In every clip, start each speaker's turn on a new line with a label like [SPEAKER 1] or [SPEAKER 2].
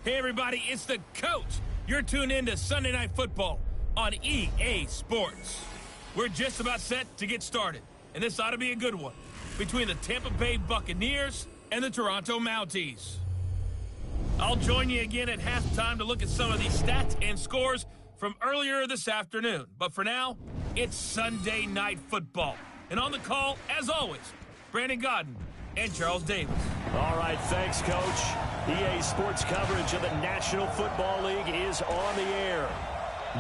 [SPEAKER 1] Hey, everybody, it's the coach. You're tuned in to Sunday Night Football on EA Sports. We're just about set to get started, and this ought to be a good one between the Tampa Bay Buccaneers and the Toronto Mounties. I'll join you again at halftime to look at some of these stats and scores from earlier this afternoon. But for now, it's Sunday Night Football. And on the call, as always, Brandon Godden and Charles Davis.
[SPEAKER 2] All right, thanks, Coach. EA Sports coverage of the National Football League is on the air.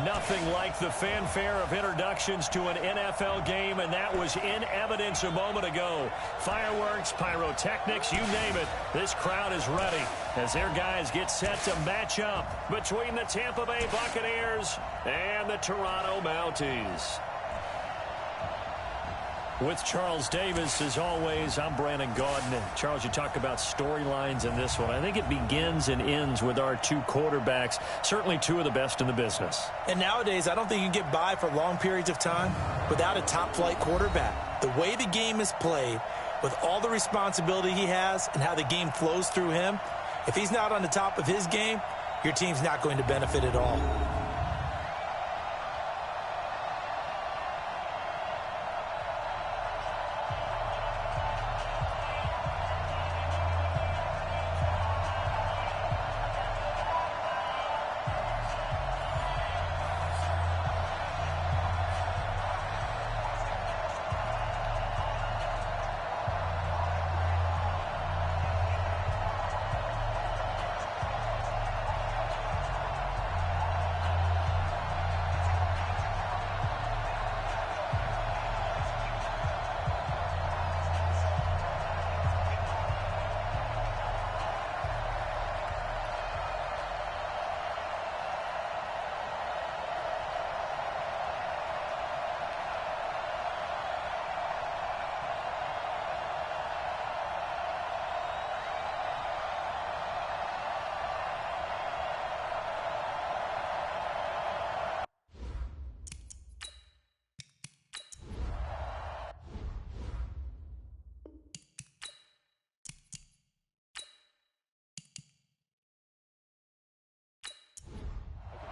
[SPEAKER 2] Nothing like the fanfare of introductions to an NFL game, and that was in evidence a moment ago. Fireworks, pyrotechnics, you name it. This crowd is ready as their guys get set to match up between the Tampa Bay Buccaneers and the Toronto Mounties. With Charles Davis, as always, I'm Brandon Godden. Charles, you talk about storylines in this one. I think it begins and ends with our two quarterbacks, certainly two of the best in the business.
[SPEAKER 3] And nowadays, I don't think you can get by for long periods of time without a top-flight quarterback. The way the game is played, with all the responsibility he has and how the game flows through him, if he's not on the top of his game, your team's not going to benefit at all.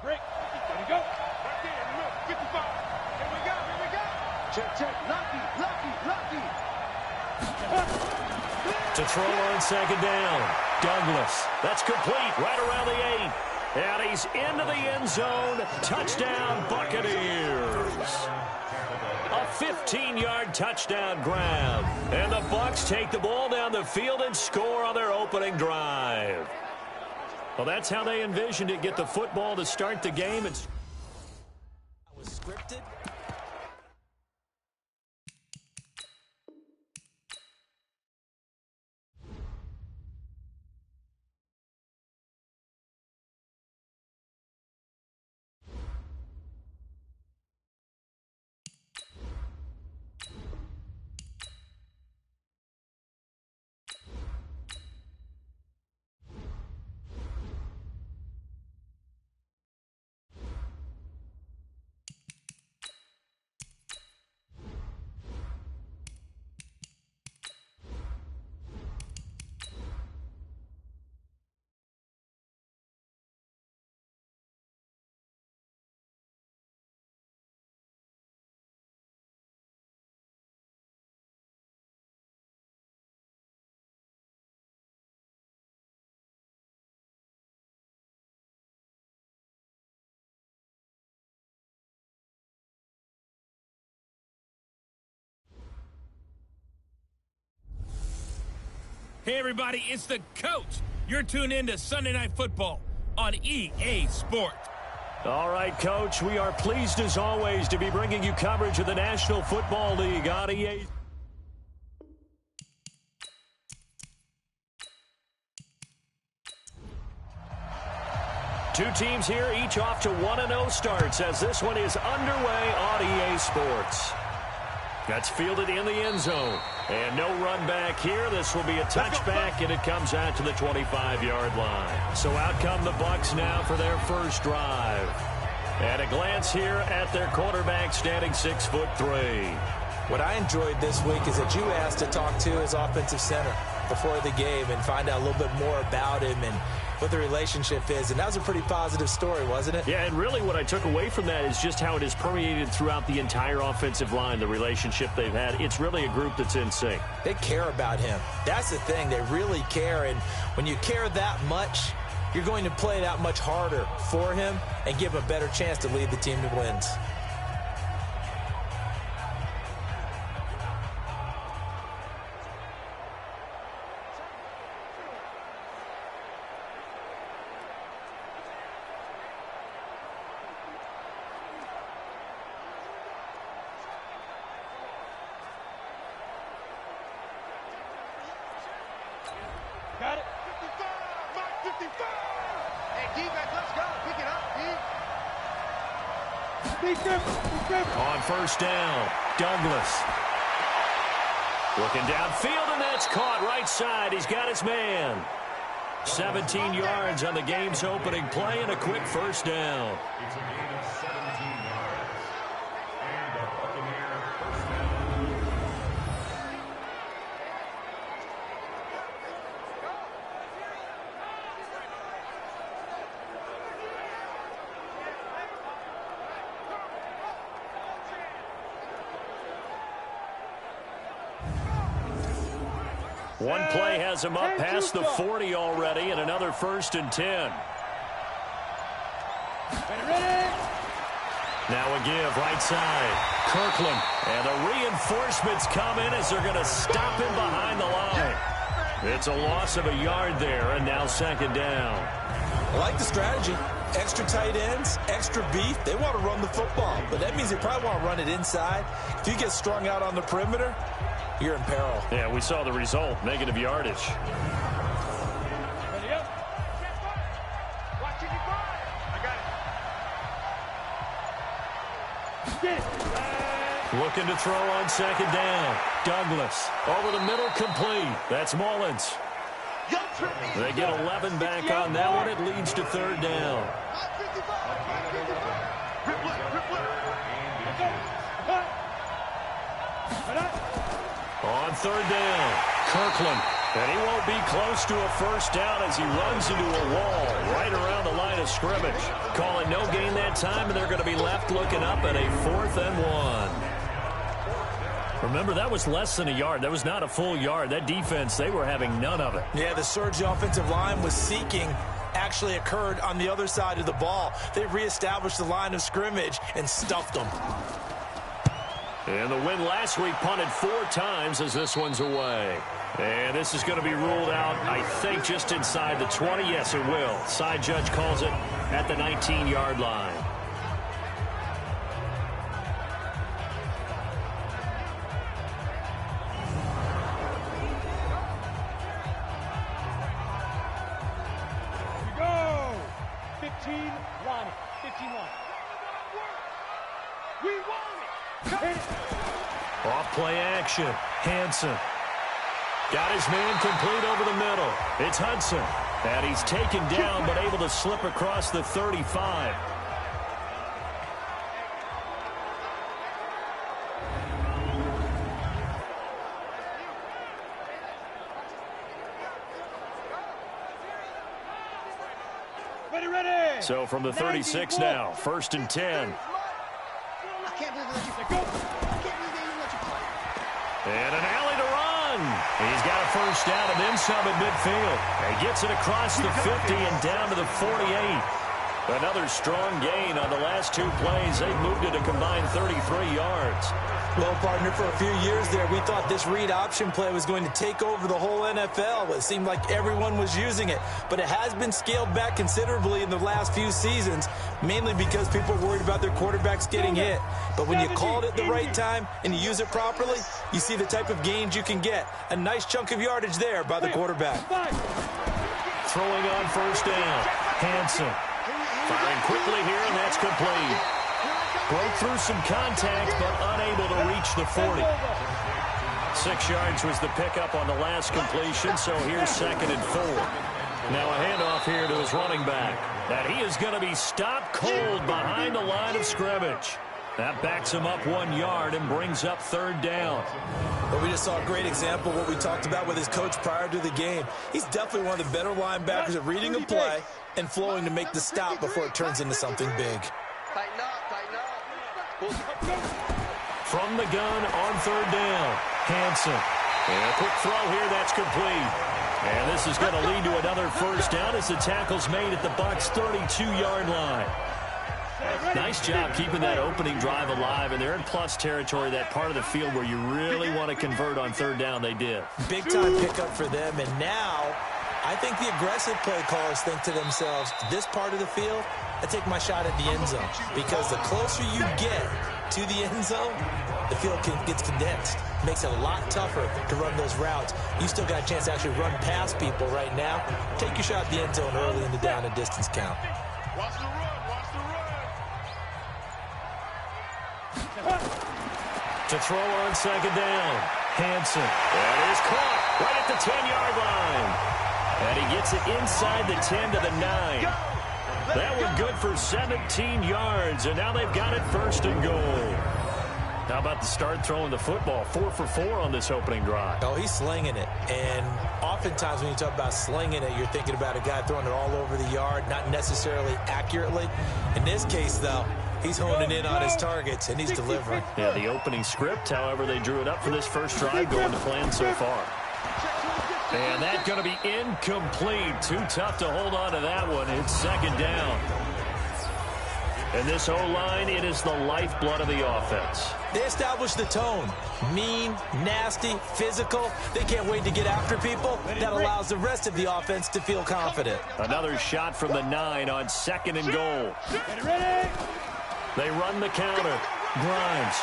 [SPEAKER 4] Break. There we go. Right there. Remember, 55. Here we go. Here we go. Check. Lucky.
[SPEAKER 2] To throw on second down. Douglas. That's complete right around the 8. And he's into the end zone. Touchdown, Buccaneers. A 15-yard touchdown grab. And the Bucs take the ball down the field and score on their opening drive. Well, that's how they envisioned it. Get the football to start the game. It
[SPEAKER 3] was scripted.
[SPEAKER 1] Hey, everybody, it's the coach. You're tuned in to Sunday Night Football on EA Sports.
[SPEAKER 2] All right, Coach, we are pleased as always to be bringing you coverage of the National Football League on EA. Two teams here, each off to 1-0 starts as this one is underway on EA Sports. That's fielded in the end zone. And no run back here. This will be a touchback, and it comes out to the 25-yard line. So out come the Bucs now for their first drive. And a glance here at their quarterback standing 6'3".
[SPEAKER 3] What I enjoyed this week is that you asked to talk to his offensive center before the game and find out a little bit more about him. And what the relationship is. And that was a pretty positive story, wasn't it?
[SPEAKER 2] Yeah, and really what I took away from that is just how it has permeated throughout the entire offensive line, the relationship they've had. It's really a group that's in sync.
[SPEAKER 3] They care about him. That's the thing. They really care. And when you care that much, you're going to play that much harder for him and give him a better chance to lead the team to wins.
[SPEAKER 4] Got it. 55, Mike 55. Hey, defense, let's go. Pick it up, D.
[SPEAKER 2] On first down, Douglas. Looking downfield, and that's caught right side. He's got his man. 17 yards on the game's opening play and a quick first down.
[SPEAKER 5] It's a gain of 17 yards. And the Buccaneer first down.
[SPEAKER 2] One play has him up past the 40 already, and another 1st and 10. Now a give, right side. Kirkland. And the reinforcements come in as they're going to stop him behind the line. It's a loss of a yard there, and now 2nd down.
[SPEAKER 3] I like the strategy. Extra tight ends, extra beef. They want to run the football, but that means they probably want to run it inside. If you get strung out on the perimeter, you're in peril.
[SPEAKER 2] Yeah, we saw the result, negative yardage.
[SPEAKER 4] Ready up. Watch it, I got it. Get it.
[SPEAKER 2] Looking to throw on 2nd down. Douglas over the middle, complete. That's Mullins. They get 11 back on that one. It leads to 3rd down. On 3rd down, Kirkland. And he won't be close to a first down as he runs into a wall right around the line of scrimmage. Calling no gain that time, and they're going to be left looking up at a 4th and 1. Remember, that was less than a yard. That was not a full yard. That defense, they were having none of it.
[SPEAKER 3] Yeah, the surge offensive line was seeking actually occurred on the other side of the ball. They reestablished the line of scrimmage and stuffed them.
[SPEAKER 2] And the win last week punted 4 times as this one's away. And this is going to be ruled out, I think, just inside the 20. Yes, it will. Side judge calls it at the 19-yard line.
[SPEAKER 4] Here we go. 15, Ronnie. 15-1. We won it.
[SPEAKER 2] Off play action. Hansen. Got his man complete over the middle. It's Hudson. And he's taken down but able to slip across the 35.
[SPEAKER 4] Ready.
[SPEAKER 2] So from the 36 now, 1st and 10. And an alley to run. He's got a first down and then some at midfield. He gets it across the 50 and down to the 48. Another strong gain on the last 2 plays. They've moved it a combined 33 yards.
[SPEAKER 3] Well, partner, for a few years there, we thought this read option play was going to take over the whole NFL. It seemed like everyone was using it. But it has been scaled back considerably in the last few seasons, mainly because people are worried about their quarterbacks getting hit. But when you call it at the right time and you use it properly, you see the type of gains you can get. A nice chunk of yardage there by the quarterback.
[SPEAKER 2] Throwing on first down. Hansen. Firing quickly here, and that's complete. Broke through some contact, but unable to reach the 40. 6 yards was the pickup on the last completion, so here's 2nd and 4. Now a handoff here to his running back. And he is going to be stopped cold behind the line of scrimmage. That backs him up 1 yard and brings up 3rd down.
[SPEAKER 3] Well, we just saw a great example of what we talked about with his coach prior to the game. He's definitely one of the better linebackers at reading a play and flowing to make the stop before it turns into something big.
[SPEAKER 4] Tighten up.
[SPEAKER 2] From the gun on 3rd down, Hansen. And a quick throw here, that's complete. And this is going to lead to another 1st down as the tackle's made at the Bucs' 32-yard line. Nice job keeping that opening drive alive, and they're in plus territory, that part of the field where you really want to convert on 3rd down. They did.
[SPEAKER 3] Big-time pickup for them, and now I think the aggressive play callers think to themselves, this part of the field, I take my shot at the end zone, because the closer you get to the end zone, the field gets condensed. Makes it a lot tougher to run those routes. You still got a chance to actually run past people right now. Take your shot at the end zone early in the down and distance count.
[SPEAKER 4] Watch the run.
[SPEAKER 2] To throw on 2nd down, Hansen. That is caught right at the 10-yard line. And he gets it inside the 10 to the 9. That one good for 17 yards, and now they've got it 1st and goal. How about the start throwing the football? 4 for 4 on this opening drive.
[SPEAKER 3] Oh, he's slinging it. And oftentimes when you talk about slinging it, you're thinking about a guy throwing it all over the yard, not necessarily accurately. In this case, though, he's honing in on his targets, and he's delivering.
[SPEAKER 2] Yeah, the opening script, however, they drew it up for this first drive going to plan so far. And that's going to be incomplete. Too tough to hold on to that one. It's 2nd down. And this O-line, it is the lifeblood of the offense.
[SPEAKER 3] They established the tone. Mean, nasty, physical. They can't wait to get after people. That allows the rest of the offense to feel confident.
[SPEAKER 2] Another shot from the 9 on 2nd and goal. They run the counter. Grimes.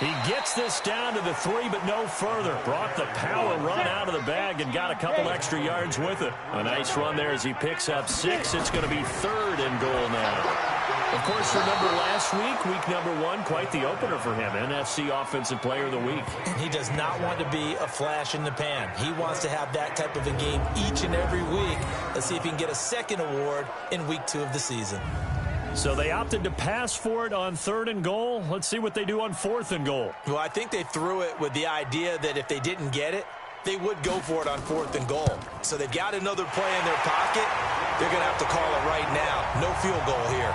[SPEAKER 2] He gets this down to the 3, but no further. Brought the power run out of the bag and got a couple extra yards with it. A nice run there as he picks up 6. It's going to be 3rd and goal now. Of course, remember last week number 1, quite the opener for him. NFC Offensive Player of the Week.
[SPEAKER 3] And he does not want to be a flash in the pan. He wants to have that type of a game each and every week. Let's see if he can get a 2nd award in week 2 of the season.
[SPEAKER 2] So they opted to pass for it on 3rd and goal. Let's see what they do on 4th and goal.
[SPEAKER 3] Well, I think they threw it with the idea that if they didn't get it, they would go for it on 4th and goal. So they've got another play in their pocket. They're going to have to call it right now. No field goal here.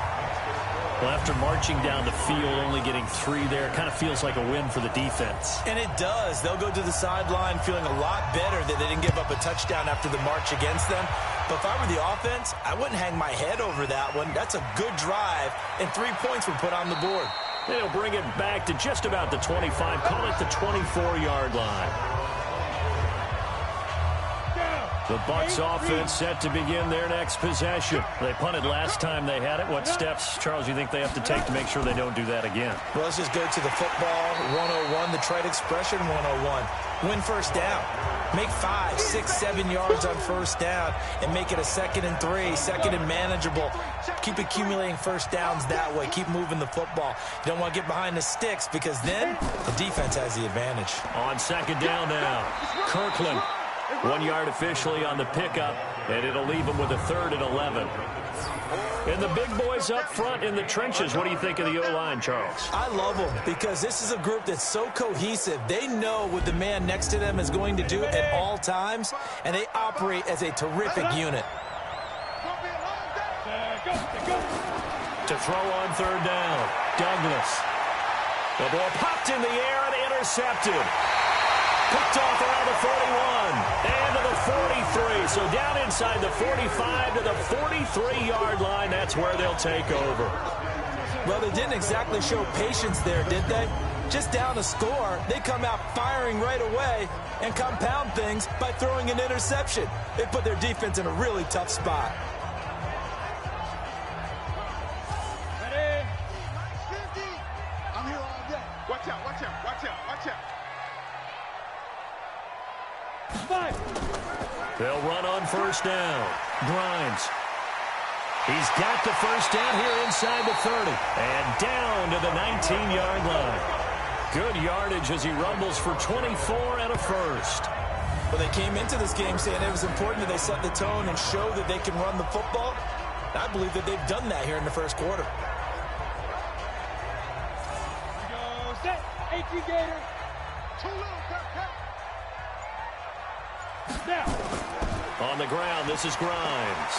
[SPEAKER 2] Well, after marching down the field, only getting 3 there, kind of feels like a win for the defense.
[SPEAKER 3] And it does. They'll go to the sideline feeling a lot better that they didn't give up a touchdown after the march against them. But if I were the offense, I wouldn't hang my head over that one. That's a good drive, and 3 points were put on the board.
[SPEAKER 2] They'll bring it back to just about the 25, call it the 24-yard line. The Bucs offense set to begin their next possession. They punted last time they had it. What steps, Charles, you think they have to take to make sure they don't do that again?
[SPEAKER 3] Well, let's just go to the football 101, the trade expression 101. Win 1st down. Make 5, 6, 7 yards on 1st down and make it a 2nd and 3, 2nd and manageable. Keep accumulating 1st downs that way. Keep moving the football. You don't want to get behind the sticks because then the defense has the advantage.
[SPEAKER 2] On 2nd down now, Kirkland. 1 yard officially on the pickup, and it'll leave them with a 3rd and 11. And the big boys up front in the trenches, what do you think of the O-line, Charles?
[SPEAKER 3] I love them because this is a group that's so cohesive. They know what the man next to them is going to do at all times, and they operate as a terrific unit.
[SPEAKER 2] To throw on 3rd down, Douglas. The ball popped in the air and intercepted. Picked off around the 41 and to the 43. So down inside the 45 to the 43-yard line. That's where they'll take over.
[SPEAKER 3] Well, they didn't exactly show patience there, did they? Just down a score, they come out firing right away and compound things by throwing an interception. They put their defense in a really tough spot.
[SPEAKER 4] Ready? I'm here all day. Watch out, watch out, watch out, watch out.
[SPEAKER 2] They'll run on 1st down. Grimes. He's got the 1st down here inside the 30. And down to the 19-yard line. Good yardage as he rumbles for 24 and a 1st.
[SPEAKER 3] Well, they came into this game saying it was important that they set the tone and show that they can run the football. I believe that they've done that here in the 1st quarter.
[SPEAKER 4] Gator. Too little,
[SPEAKER 2] Now. On the ground, this is Grimes.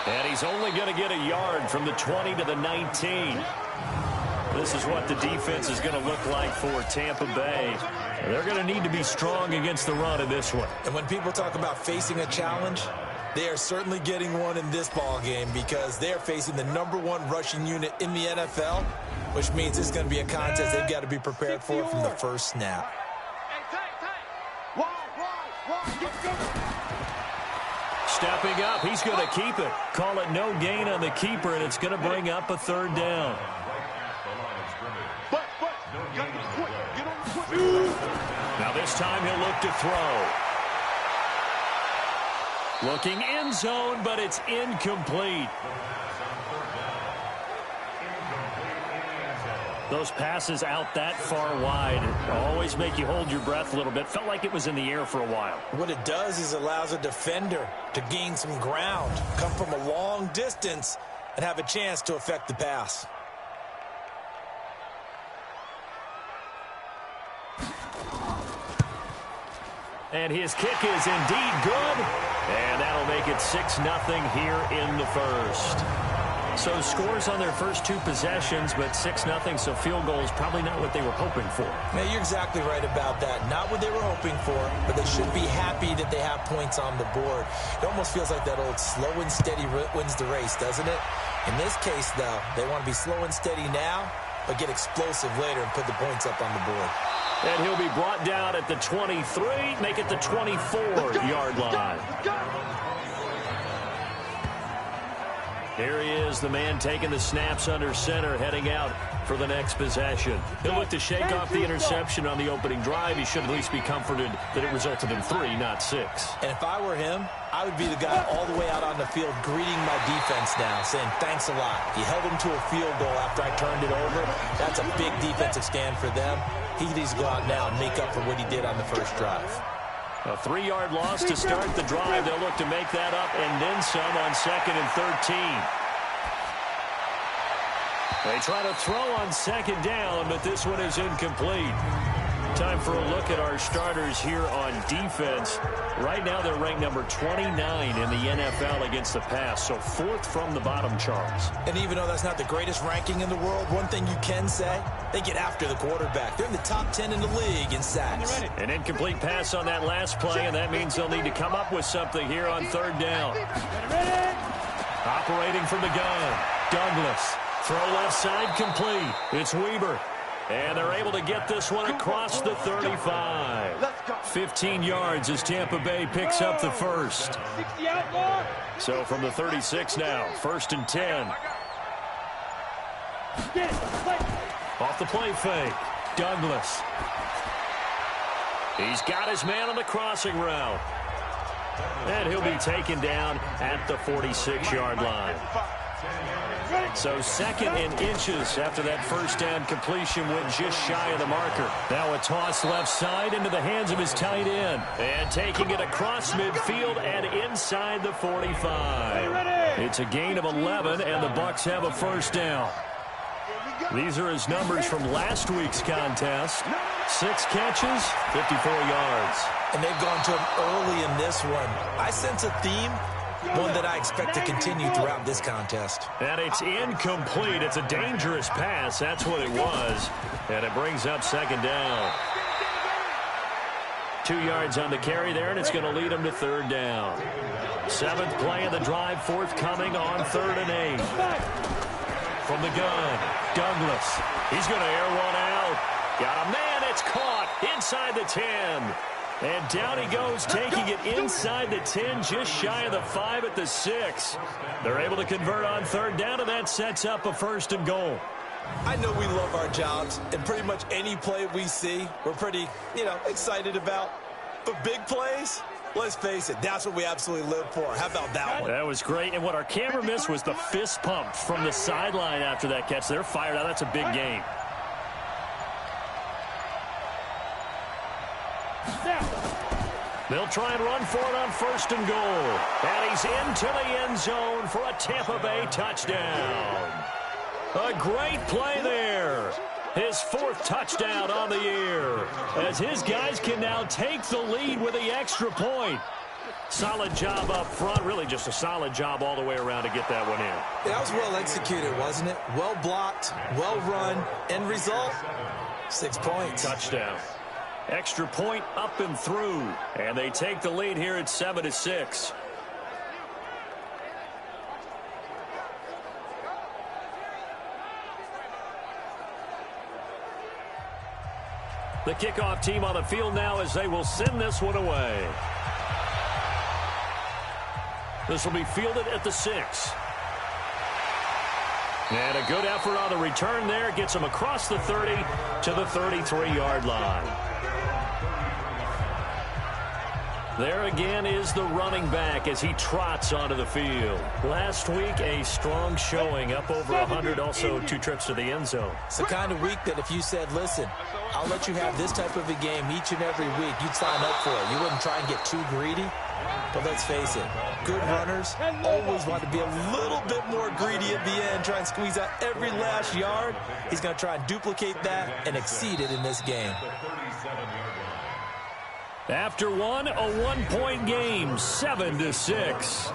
[SPEAKER 2] And he's only going to get a yard from the 20 to the 19. This is what the defense is going to look like for Tampa Bay. They're going to need to be strong against the run in this one.
[SPEAKER 3] And when people talk about facing a challenge, they are certainly getting one in this ball game because they're facing the #1 rushing unit in the NFL, which means it's going to be a contest they've got to be prepared for from the first snap.
[SPEAKER 2] Stepping up, he's going to keep it. Call it no gain on the keeper, and it's going to bring up a 3rd down. Now this time he'll look to throw. Looking end zone, but it's incomplete. Those passes out that far wide always make you hold your breath a little bit. Felt like it was in the air for a while.
[SPEAKER 3] What it does is allows a defender to gain some ground, come from a long distance, and have a chance to affect the pass.
[SPEAKER 2] And his kick is indeed good. And that'll make it 6-0 here in the first. So scores on their first 2 possessions, but 6-0, so field goal is probably not what they were hoping for.
[SPEAKER 3] Yeah, you're exactly right about that. Not what they were hoping for, but they should be happy that they have points on the board. It almost feels like that old slow and steady wins the race, doesn't it? In this case, though, they want to be slow and steady now, but get explosive later and put the points up on the board.
[SPEAKER 2] And he'll be brought down at the 23, make it the 24-yard line. Here he is, the man taking the snaps under center, heading out for the next possession. He'll look to shake off the interception on the opening drive. He should at least be comforted that it resulted in 3, not 6.
[SPEAKER 3] And if I were him, I would be the guy all the way out on the field greeting my defense now, saying thanks a lot. You held him to a field goal after I turned it over. That's a big defensive stand for them. He needs to go out now and make up for what he did on the first drive.
[SPEAKER 2] A 3-yard loss to start the drive. They'll look to make that up and then some on 2nd and 13. They try to throw on 2nd down, but this one is incomplete. Time for a look at our starters here on defense. Right now they're ranked number 29 in the NFL against the pass, so 4th from the bottom, Charles.
[SPEAKER 3] And even though that's not the greatest ranking in the world, one thing you can say, they get after the quarterback. They're in the top 10 in the league in sacks.
[SPEAKER 2] An incomplete pass on that last play, and that means they'll need to come up with something here on 3rd down. Operating from the gun, Douglas. Throw left side complete. It's Weber. And they're able to get this one across the 35. 15 yards as Tampa Bay picks up the first. So from the 36 now, 1st and 10. Off the play fake, Douglas. He's got his man on the crossing route. And he'll be taken down at the 46-yard line. So 2nd and inches after that first down completion went just shy of the marker. Now a toss left side into the hands of his tight end. And taking it across midfield and inside the 45. It's a gain of 11, and the Bucs have a first down. These are his numbers from last week's contest. 6 catches, 54 yards.
[SPEAKER 3] And they've gone to him early in this one. I sense a theme. One that I expect to continue throughout this contest.
[SPEAKER 2] And it's incomplete. It's a dangerous pass. That's what it was. And it brings up 2nd down. 2 yards on the carry there, and it's going to lead them to 3rd down. 7th play of the drive, forthcoming on 3rd and 8. From the gun, Douglas. He's going to air one out. Got a man. It's caught inside the 10. And down he goes, taking it inside the 10, just shy of the 5 at the 6. They're able to convert on 3rd down, and that sets up a 1st and goal.
[SPEAKER 3] I know we love our jobs, and pretty much any play we see, we're pretty, excited about. But big plays, let's face it, that's what we absolutely live for. How about that one?
[SPEAKER 2] That was great, and what our camera missed was the fist pump from the sideline after that catch. They're fired out. That's a big game. They'll try and run for it on 1st and goal. And he's into the end zone for a Tampa Bay touchdown. A great play there. His 4th touchdown on the year, as his guys can now take the lead with the extra point. Solid job up front, really just a solid job all the way around to get that one in.
[SPEAKER 3] Yeah, that was well executed, wasn't it? Well blocked, well run. End result, 6 points.
[SPEAKER 2] Touchdown. Extra point up and through, and they take the lead here at 7-6. The kickoff team on the field now as they will send this one away. This will be fielded at the 6. And a good effort on the return there. Gets him across the 30 to the 33-yard line. There again is the running back as he trots onto the field. Last week, a strong showing, up over 100, also 2 trips to the end zone.
[SPEAKER 3] It's the kind of week that if you said, listen, I'll let you have this type of a game each and every week, you'd sign up for it. You wouldn't try and get too greedy. But let's face it, good runners always want to be a little bit more greedy at the end, try and squeeze out every last yard. He's going to try and duplicate that and exceed it in this game.
[SPEAKER 2] After one, a 1-point game, 7-6.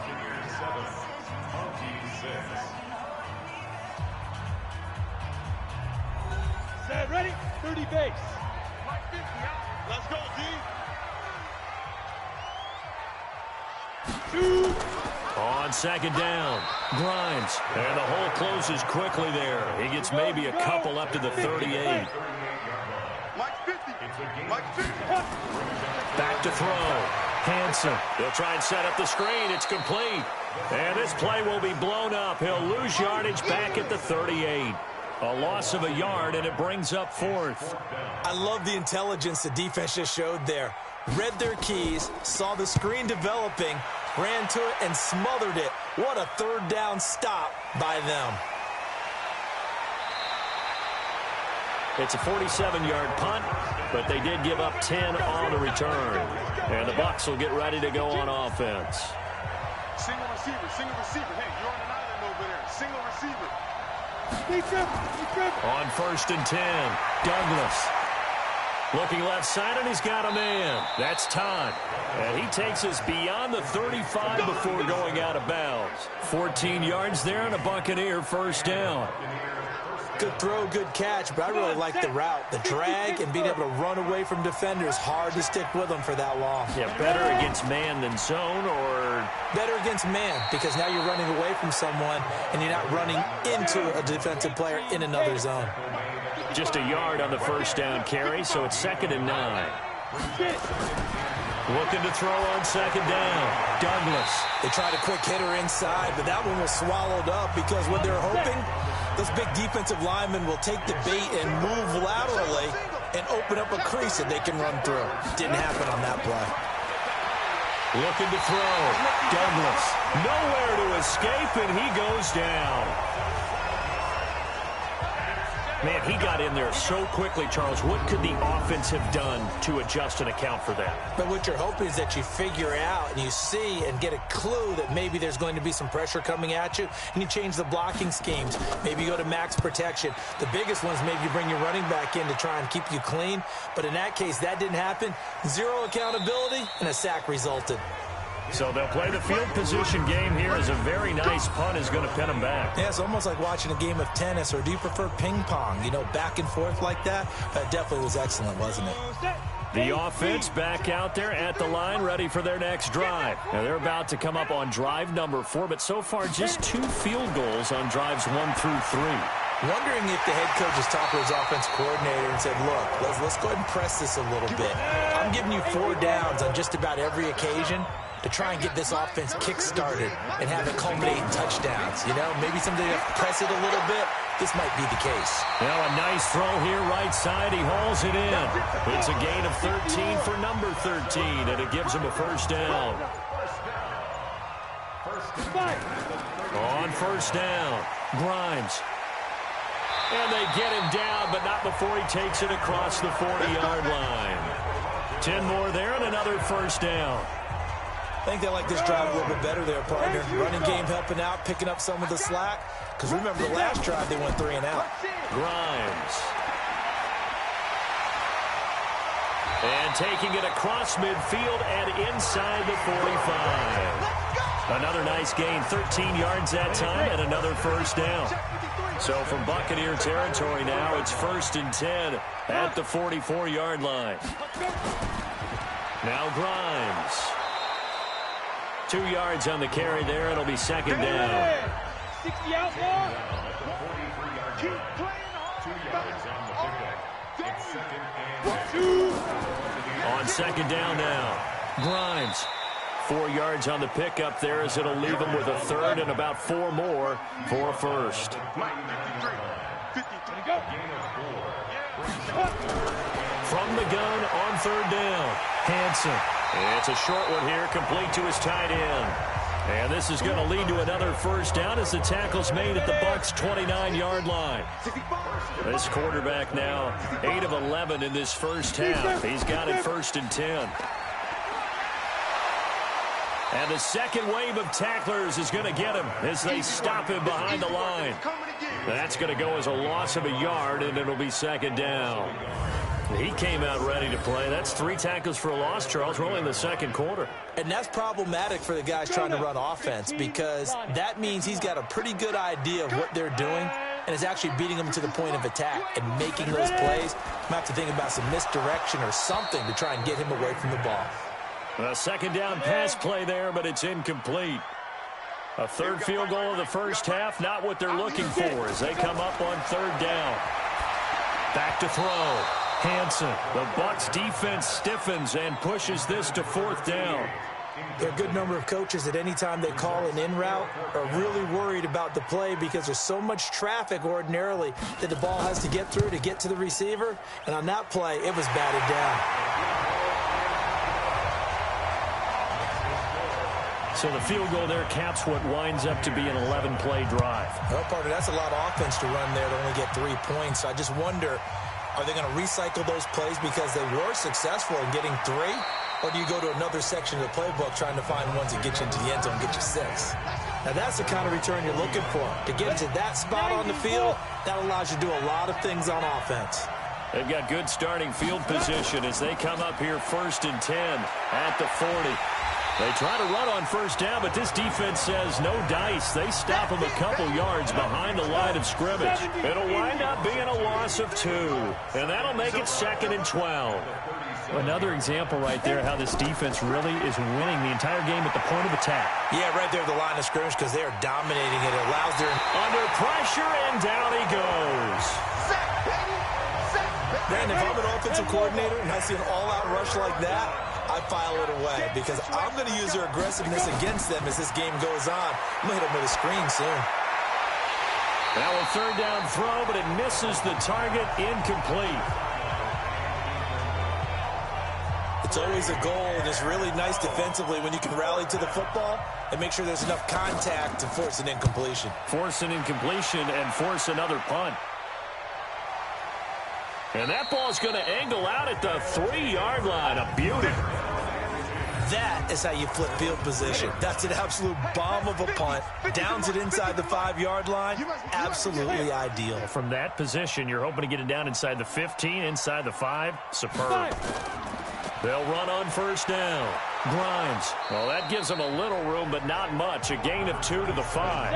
[SPEAKER 4] Set, ready? 30 base. Let's go, D. 2.
[SPEAKER 2] On 2nd down, Grimes. And the hole closes quickly there. He gets maybe a couple up to the 38.
[SPEAKER 4] Mike 50. Mike 50.
[SPEAKER 2] Back to throw. Hanson. He'll try and set up the screen. It's complete. And this play will be blown up. He'll lose yardage back at the 38. A loss of a yard, and it brings up 4th.
[SPEAKER 3] I love the intelligence the defense just showed there. Read their keys, saw the screen developing, ran to it, and smothered it. What a 3rd down stop by them.
[SPEAKER 2] It's a 47-yard punt, but they did give up 10 on the return. And the Bucs will get ready to go on offense.
[SPEAKER 4] Single receiver, single receiver. Hey, you're on an island over there. Single receiver.
[SPEAKER 2] On 1st and 10, Douglas. Looking left side, and he's got a man. That's Todd. And he takes us beyond the 35 before going out of bounds. 14 yards there, and a Buccaneer 1st down.
[SPEAKER 3] Good throw, good catch, but I really like the route. The drag and being able to run away from defenders, hard to stick with them for that long.
[SPEAKER 2] Yeah, better against man than zone, or?
[SPEAKER 3] Better against man, because now you're running away from someone, and you're not running into a defensive player in another zone.
[SPEAKER 2] Just a yard on the 1st down carry, so it's 2nd and 9. Looking to throw on 2nd down. Douglas.
[SPEAKER 3] They tried a quick hitter inside, but that one was swallowed up because what they're hoping, those big defensive linemen will take the bait and move laterally and open up a crease that they can run through. Didn't happen on that play.
[SPEAKER 2] Looking to throw. Douglas. Nowhere to escape, and he goes down. Man, he got in there so quickly, Charles. What could the offense have done to adjust and account for that?
[SPEAKER 3] But what you're hoping is that you figure out and you see and get a clue that maybe there's going to be some pressure coming at you, and you change the blocking schemes. Maybe you go to max protection. The biggest ones, maybe you bring your running back in to try and keep you clean. But in that case, that didn't happen. Zero accountability, and a sack resulted.
[SPEAKER 2] So they'll play the field position game here as a very nice punt is going to pin them back.
[SPEAKER 3] Yeah, it's almost like watching a game of tennis, or do you prefer ping pong? You know, back and forth like that? That definitely was excellent, wasn't it?
[SPEAKER 2] The offense back out there at the line, ready for their next drive. Now they're about to come up on drive number 4, but so far just 2 field goals on drives 1 through 3.
[SPEAKER 3] Wondering if the head coach has talked to his offense coordinator and said, look, let's go ahead and press this a little bit. I'm giving you 4 downs on just about every occasion to try and get this offense kick-started and have it culminate in touchdowns. You know, maybe someday to press it a little bit. This might be the case.
[SPEAKER 2] Now a nice throw here, right side. He hauls it in. It's a gain of 13 for number 13, and it gives him a 1st down. On 1st down, Grimes. And they get him down, but not before he takes it across the 40-yard line. 10 more there and another 1st down.
[SPEAKER 3] I think they like this drive a little bit better there, partner. Running game helping out, picking up some of the slack. Because remember, the last drive, they went 3 and out.
[SPEAKER 2] Grimes. And taking it across midfield and inside the 45. Another nice gain, 13 yards that time, and another first down. So from Buccaneer territory now, it's 1st and 10 at the 44-yard line. Now Grimes. 2 yards on the carry there. It'll be 2nd down.
[SPEAKER 4] 60 out more. Keep playing hard.
[SPEAKER 5] 2 yards on the pickup. It's 2nd and 10.
[SPEAKER 2] On 2nd down now. Grimes. 4 yards on the pickup there as it'll leave him with a 3rd and about 4 more for a first. From the gun on 3rd down. Hansen. It's a short one here, complete to his tight end. And this is going to lead to another first down as the tackle's made at the Bucs' 29-yard line. This quarterback now 8 of 11 in this first half. He's got it 1st and 10. And the second wave of tacklers is going to get him as they stop him behind the line. That's going to go as a loss of a yard, and it'll be 2nd down. He came out ready to play. That's 3 tackles for a loss, Charles. We're only in the 2nd quarter.
[SPEAKER 3] And that's problematic for the guys trying to run offense because that means he's got a pretty good idea of what they're doing and is actually beating them to the point of attack and making those plays. You might have to think about some misdirection or something to try and get him away from the ball.
[SPEAKER 2] A 2nd down pass play there, but it's incomplete. A 3rd field goal of the first half, not what they're looking for as they come up on 3rd down. Back to throw. Hansen. The Bucs defense stiffens and pushes this to 4th down.
[SPEAKER 3] There are a good number of coaches that any time they call an in route are really worried about the play because there's so much traffic ordinarily that the ball has to get through to get to the receiver. And on that play, it was batted down.
[SPEAKER 2] So the field goal there caps what winds up to be an 11-play drive.
[SPEAKER 3] Well, partner, that's a lot of offense to run there to only get 3 points. So I just wonder, are they going to recycle those plays because they were successful in getting 3? Or do you go to another section of the playbook trying to find ones that get you into the end zone and get you 6? Now, that's the kind of return you're looking for. To get to that spot on the field, that allows you to do a lot of things on offense.
[SPEAKER 2] They've got good starting field position as they come up here 1st and 10 at the 40. They try to run on 1st down, but this defense says no dice. They stop them a couple yards behind the line of scrimmage. It'll wind up being a loss of 2, and that'll make it 2nd and 12. Another example right there how this defense really is winning the entire game at the point of attack.
[SPEAKER 3] Yeah, right there at the line of scrimmage because they are dominating it. It allows their...
[SPEAKER 2] Under pressure, and down he goes.
[SPEAKER 3] Man, if I'm an offensive coordinator and I see an all-out rush like that, I file it away because I'm going to use their aggressiveness against them as this game goes on. I'm going to hit them with a screen soon.
[SPEAKER 2] Now a 3rd down throw, but it misses the target, incomplete.
[SPEAKER 3] It's always a goal, and it's really nice defensively when you can rally to the football and make sure there's enough contact to force an incompletion.
[SPEAKER 2] Force an incompletion and force another punt. And that ball's going to angle out at the 3-yard line. A beauty.
[SPEAKER 3] That is how you flip field position. That's an absolute bomb of a punt. Downs it inside the 5-yard line. Absolutely ideal.
[SPEAKER 2] From that position, you're hoping to get it down inside the 15, inside the 5. Superb. They'll run on 1st down. Grimes. Well, that gives them a little room, but not much. A gain of 2 to the 5.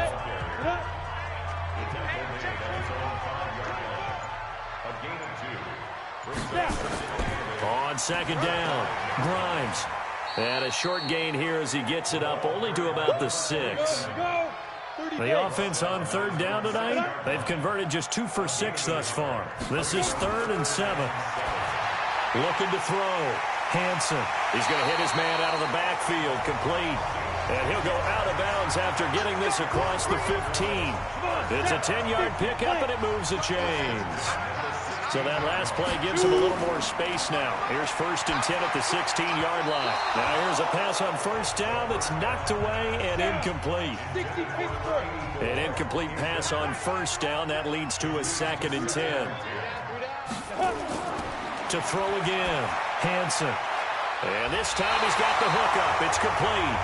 [SPEAKER 2] On 2nd down, Grimes. And a short gain here as he gets it up only to about the 6. The offense on 3rd down tonight, they've converted just 2 for 6 thus far. This is 3rd and 7. Looking to throw. Hansen. He's going to hit his man out of the backfield, complete. And he'll go out of bounds after getting this across the 15. It's a 10-yard pickup, and it moves the chains. So that last play gives him a little more space now. Here's 1st and 10 at the 16-yard line. Now here's a pass on 1st down that's knocked away and incomplete. An incomplete pass on 1st down. That leads to a 2nd and 10. To throw again, Hansen. And this time he's got the hook up. It's complete.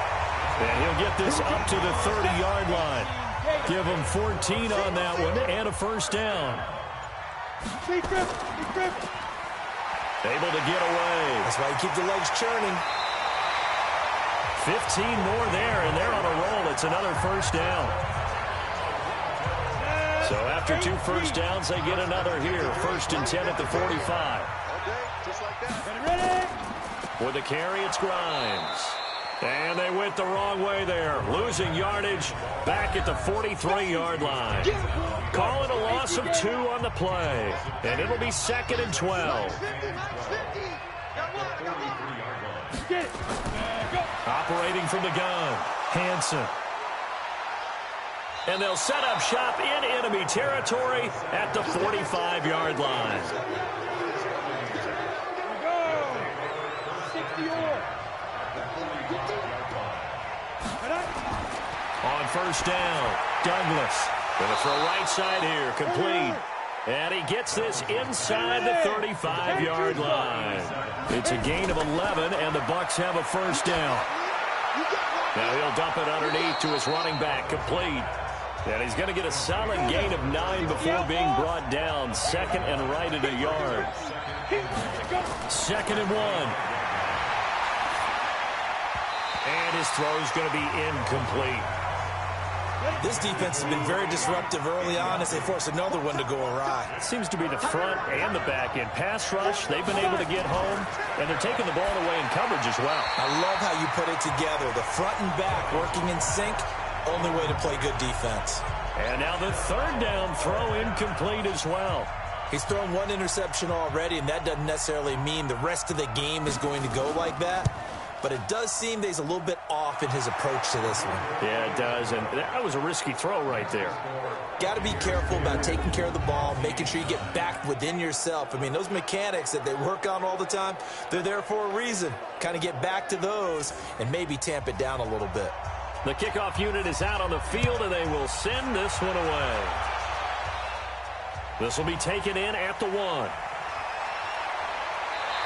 [SPEAKER 2] And he'll get this up to the 30-yard line. Give him 14 on that one and a 1st down. Able to get away.
[SPEAKER 3] That's why you keep the legs churning.
[SPEAKER 2] 15 more there, and they're on a roll. It's another first down. So after 2 first downs, they get another here. 1st and 10 at the 45. With the carry, it's Grimes. And they went the wrong way there. Losing yardage back at the 43-yard line. Calling a loss of 2 on the play. And it'll be 2nd and 12. Operating from the gun, Hansen. And they'll set up shop in enemy territory at the 45-yard line. On first down, Douglas. Gonna throw right side here, complete. And he gets this inside the 35-yard line. It's a gain of 11, and the Bucs have a first down. Now he'll dump it underneath to his running back, complete. And he's going to get a solid gain of 9 before being brought down. 2nd and right at a yard. 2nd and 1. And his throw's going to be incomplete.
[SPEAKER 3] This defense has been very disruptive early on as they force another one to go awry.
[SPEAKER 2] It seems to be the front and the back end. Pass rush, they've been able to get home, and they're taking the ball away in coverage as well.
[SPEAKER 3] I love how you put it together. The front and back working in sync, only way to play good defense.
[SPEAKER 2] And now the 3rd down throw incomplete as well.
[SPEAKER 3] He's thrown 1 interception already, and that doesn't necessarily mean the rest of the game is going to go like that. But it does seem that he's a little bit off in his approach to this one.
[SPEAKER 2] Yeah, it does, and that was a risky throw right there.
[SPEAKER 3] Got to be careful about taking care of the ball, making sure you get back within yourself. I mean, those mechanics that they work on all the time, they're there for a reason. Kind of get back to those and maybe tamp it down a little bit.
[SPEAKER 2] The kickoff unit is out on the field, and they will send this one away. This will be taken in at the 1.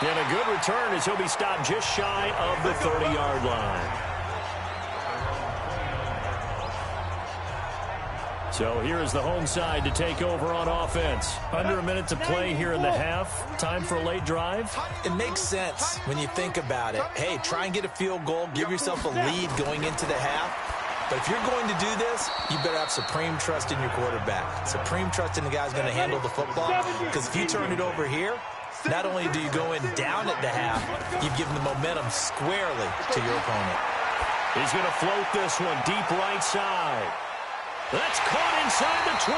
[SPEAKER 2] And a good return as he'll be stopped just shy of the 30-yard line. So here is the home side to take over on offense. Under a minute to play here in the half. Time for a late drive.
[SPEAKER 3] It makes sense when you think about it. Hey, try and get a field goal. Give yourself a lead going into the half. But if you're going to do this, you better have supreme trust in your quarterback. Supreme trust in the guy's going to handle the football. Because if you turn it over here, not only do you go in down at the half, you've given the momentum squarely to your opponent.
[SPEAKER 2] He's going to float this one deep right side. That's caught inside the 20.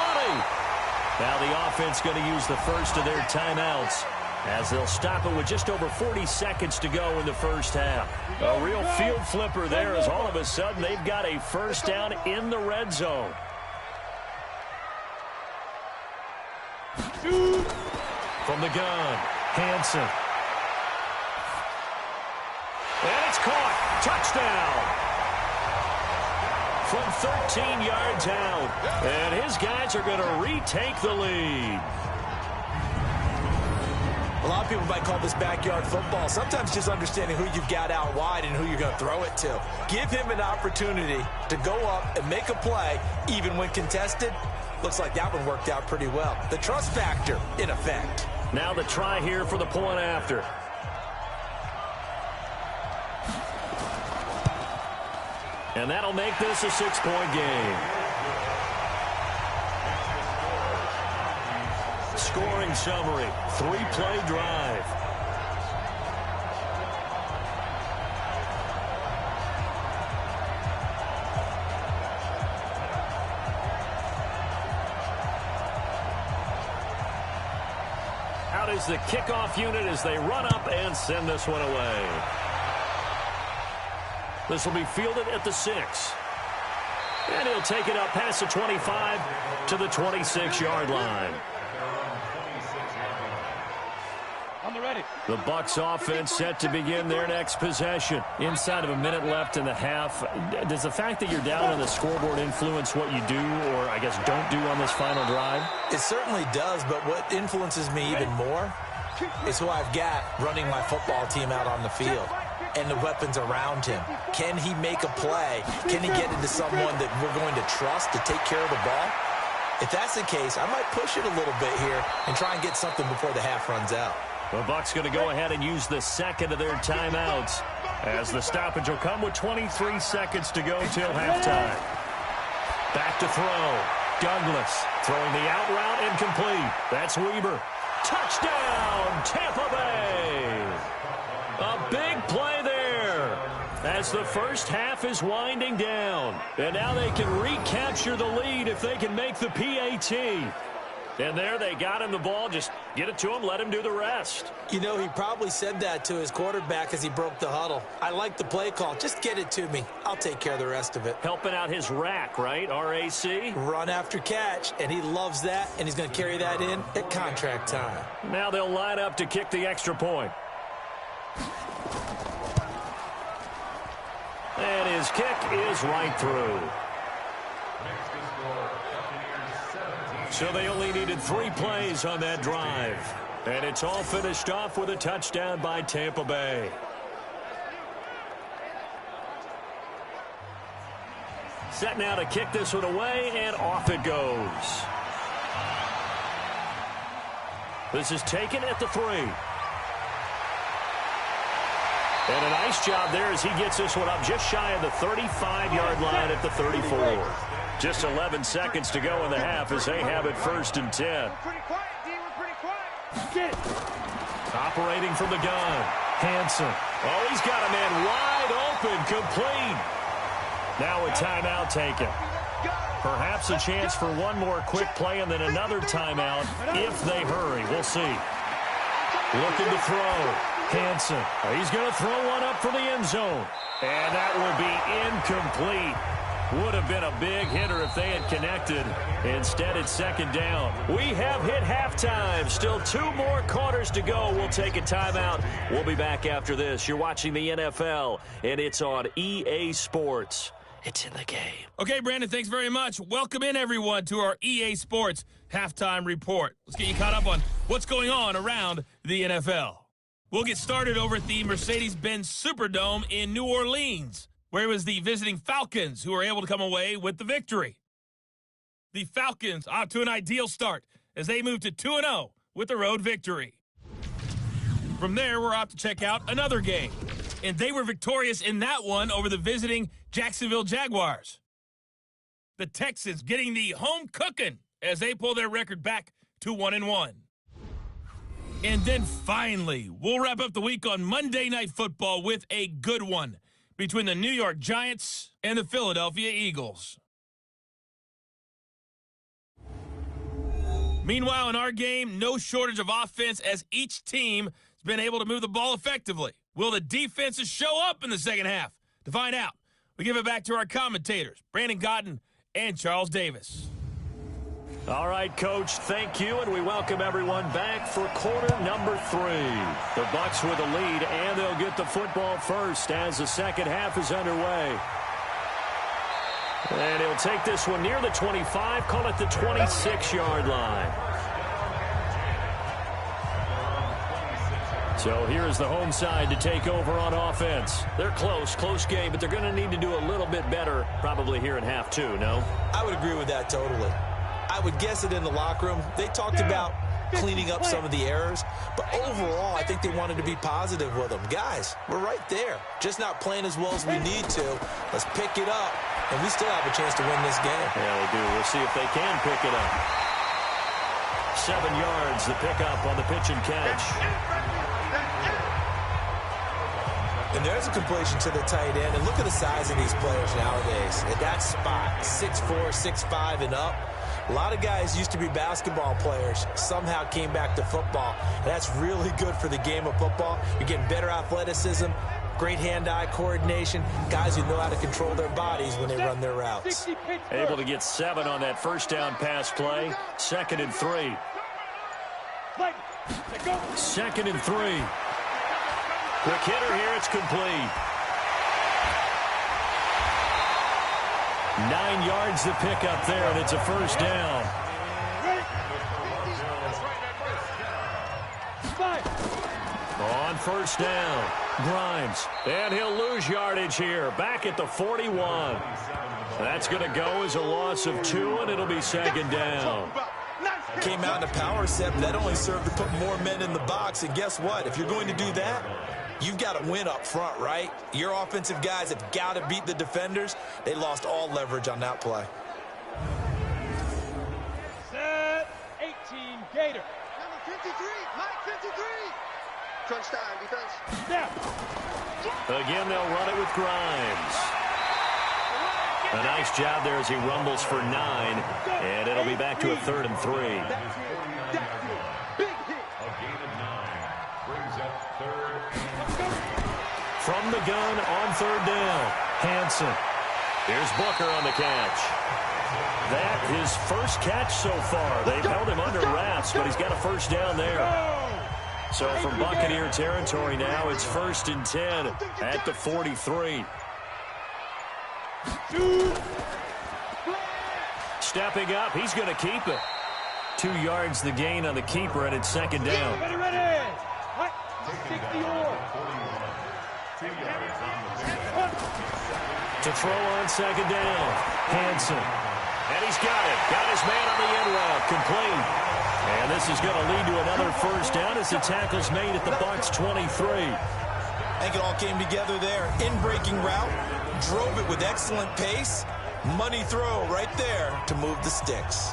[SPEAKER 2] Now the offense going to use the first of their timeouts as they'll stop it with just over 40 seconds to go in the first half. A real field flipper there as all of a sudden they've got a first down in the red zone. From the gun, Hansen. And it's caught. Touchdown. From 13 yards out. And his guys are going to retake the lead.
[SPEAKER 3] A lot of people might call this backyard football. Sometimes just understanding who you've got out wide and who you're going to throw it to. Give him an opportunity to go up and make a play, even when contested. Looks like that one worked out pretty well. The trust factor, in effect.
[SPEAKER 2] Now the try here for the point after. And that'll make this a 6-point game. Scoring summary, 3-play drive. Out is the kickoff unit as they run up and send this one away. This will be fielded at the 6. And he'll take it up past the 25 to the 26-yard line. The Bucs offense set to begin their next possession. Inside of a minute left in the half. Does the fact that you're down on the scoreboard influence what you do or, I guess, don't do on this final drive?
[SPEAKER 3] It certainly does, but what influences me even more is who I've got running my football team out on the field and the weapons around him. Can he make a play? Can he get into someone that we're going to trust to take care of the ball? If that's the case, I might push it a little bit here and try and get something before the half runs out.
[SPEAKER 2] The Bucs going to go ahead and use the second of their timeouts as the stoppage will come with 23 seconds to go till halftime. Back to throw. Douglas throwing the out route incomplete. That's Weber. Touchdown, Tampa Bay. A big play there as the first half is winding down. And now they can recapture the lead if they can make the PAT. And there they got him the ball. Just get it to him, let him do the rest.
[SPEAKER 3] You know, he probably said that to his quarterback as he broke the huddle. I like the play call. Just get it to me. I'll take care of the rest of it.
[SPEAKER 2] Helping out his rack, right? RAC?
[SPEAKER 3] Run after catch, and he loves that, and he's going to carry that in at contract time.
[SPEAKER 2] Now they'll line up to kick the extra point. And his kick is right through. So they only needed 3 plays on that drive. And it's all finished off with a touchdown by Tampa Bay. Set now to kick this one away, and off it goes. This is taken at the 3. And a nice job there as he gets this one up just shy of the 35-yard line at the 34. Just 11 seconds to go in the half as they have it 1st and 10.
[SPEAKER 4] We're pretty quiet, D. We're pretty quiet.
[SPEAKER 2] Operating from the gun. Hanson. Oh, he's got a man wide open, complete. Now a timeout taken. Perhaps a chance for one more quick play and then another timeout if they hurry. We'll see. Looking to throw. Hanson. He's going to throw one up for the end zone. And that will be incomplete. Would have been a big hitter if they had connected. Instead, it's 2nd down. We have hit halftime. Still 2 more quarters to go. We'll take a timeout. We'll be back after this. You're watching the NFL, and it's on EA Sports. It's in the game.
[SPEAKER 1] Okay, Brandon, thanks very much. Welcome in, everyone, to our EA Sports Halftime Report. Let's get you caught up on what's going on around the NFL. We'll get started over at the Mercedes-Benz Superdome in New Orleans, where it was the visiting Falcons who were able to come away with the victory. The Falcons off to an ideal start as they move to 2-0 with the road victory. From there, we're off to check out another game, and they were victorious in that one over the visiting Jacksonville Jaguars. The Texans getting the home cooking as they pull their record back to 1-1. And then finally, we'll wrap up the week on Monday Night Football with a good one between the New York Giants and the Philadelphia Eagles. Meanwhile, in our game, no shortage of offense as each team has been able to move the ball effectively. Will the defenses show up in the second half? To find out, we give it back to our commentators, Brandon Cotton and Charles Davis.
[SPEAKER 2] All right, Coach, thank you, and we welcome everyone back for quarter number 3. The Bucs with a lead, and they'll get the football first as the second half is underway. And he'll take this one near the 25, call it the 26-yard line. So here's the home side to take over on offense. They're close game, but they're going to need to do a little bit better probably here in half 2, no?
[SPEAKER 3] I would agree with that totally. I would guess it in the locker room. They talked about cleaning up some of the errors, but overall, I think they wanted to be positive with them. Guys, we're right there. Just not playing as well as we need to. Let's pick it up, and we still have a chance to win this game.
[SPEAKER 2] Yeah, we do. We'll see if they can pick it up. 7 yards, the pickup on the pitch and catch.
[SPEAKER 3] And there's a completion to the tight end. And look at the size of these players nowadays. At that spot, 6'4", 6'5", and up. A lot of guys used to be basketball players, somehow came back to football. And that's really good for the game of football. You're getting better athleticism, great hand-eye coordination, guys who know how to control their bodies when they run their routes.
[SPEAKER 2] Able to get 7 on that first down pass play. 2nd and 3. 2nd and 3. Quick hitter here, it's complete. 9 yards to pick up there, and it's a first down. On first down, Grimes. And he'll lose yardage here, back at the 41. That's going to go as a loss of 2, and it'll be 2nd down.
[SPEAKER 3] Came out in a power set, but that only served to put more men in the box. And guess what? If you're going to do that, you've got to win up front, right? Your offensive guys have got to beat the defenders. They lost all leverage on that play.
[SPEAKER 4] Set 18 Gator.
[SPEAKER 6] Number 53, Mike 53. Crunch time, defense.
[SPEAKER 4] Snap.
[SPEAKER 2] Again, they'll run it with Grimes. A nice job there as he rumbles for 9, and it'll be back to a 3rd and 3.
[SPEAKER 6] That's it. Big hit.
[SPEAKER 5] A gain of 9 brings up 3rd.
[SPEAKER 2] From the gun on 3rd down, Hansen. Here's Booker on the catch. That his first catch so far. They've held him under wraps, but he's got a first down there. So from Buccaneer territory now, it's 1st and 10 at the 43. Stepping up, he's going to keep it. 2 yards the gain on the keeper, and it's 2nd down.
[SPEAKER 4] Ready. 60 more.
[SPEAKER 2] To throw on 2nd down, Hansen. And he's got it. Got his man on the end route, complete. And this is going to lead to another first down as the tackle's made at the Bucs 23.
[SPEAKER 3] I think it all came together there. In-breaking route, drove it with excellent pace. Money throw right there to move the sticks.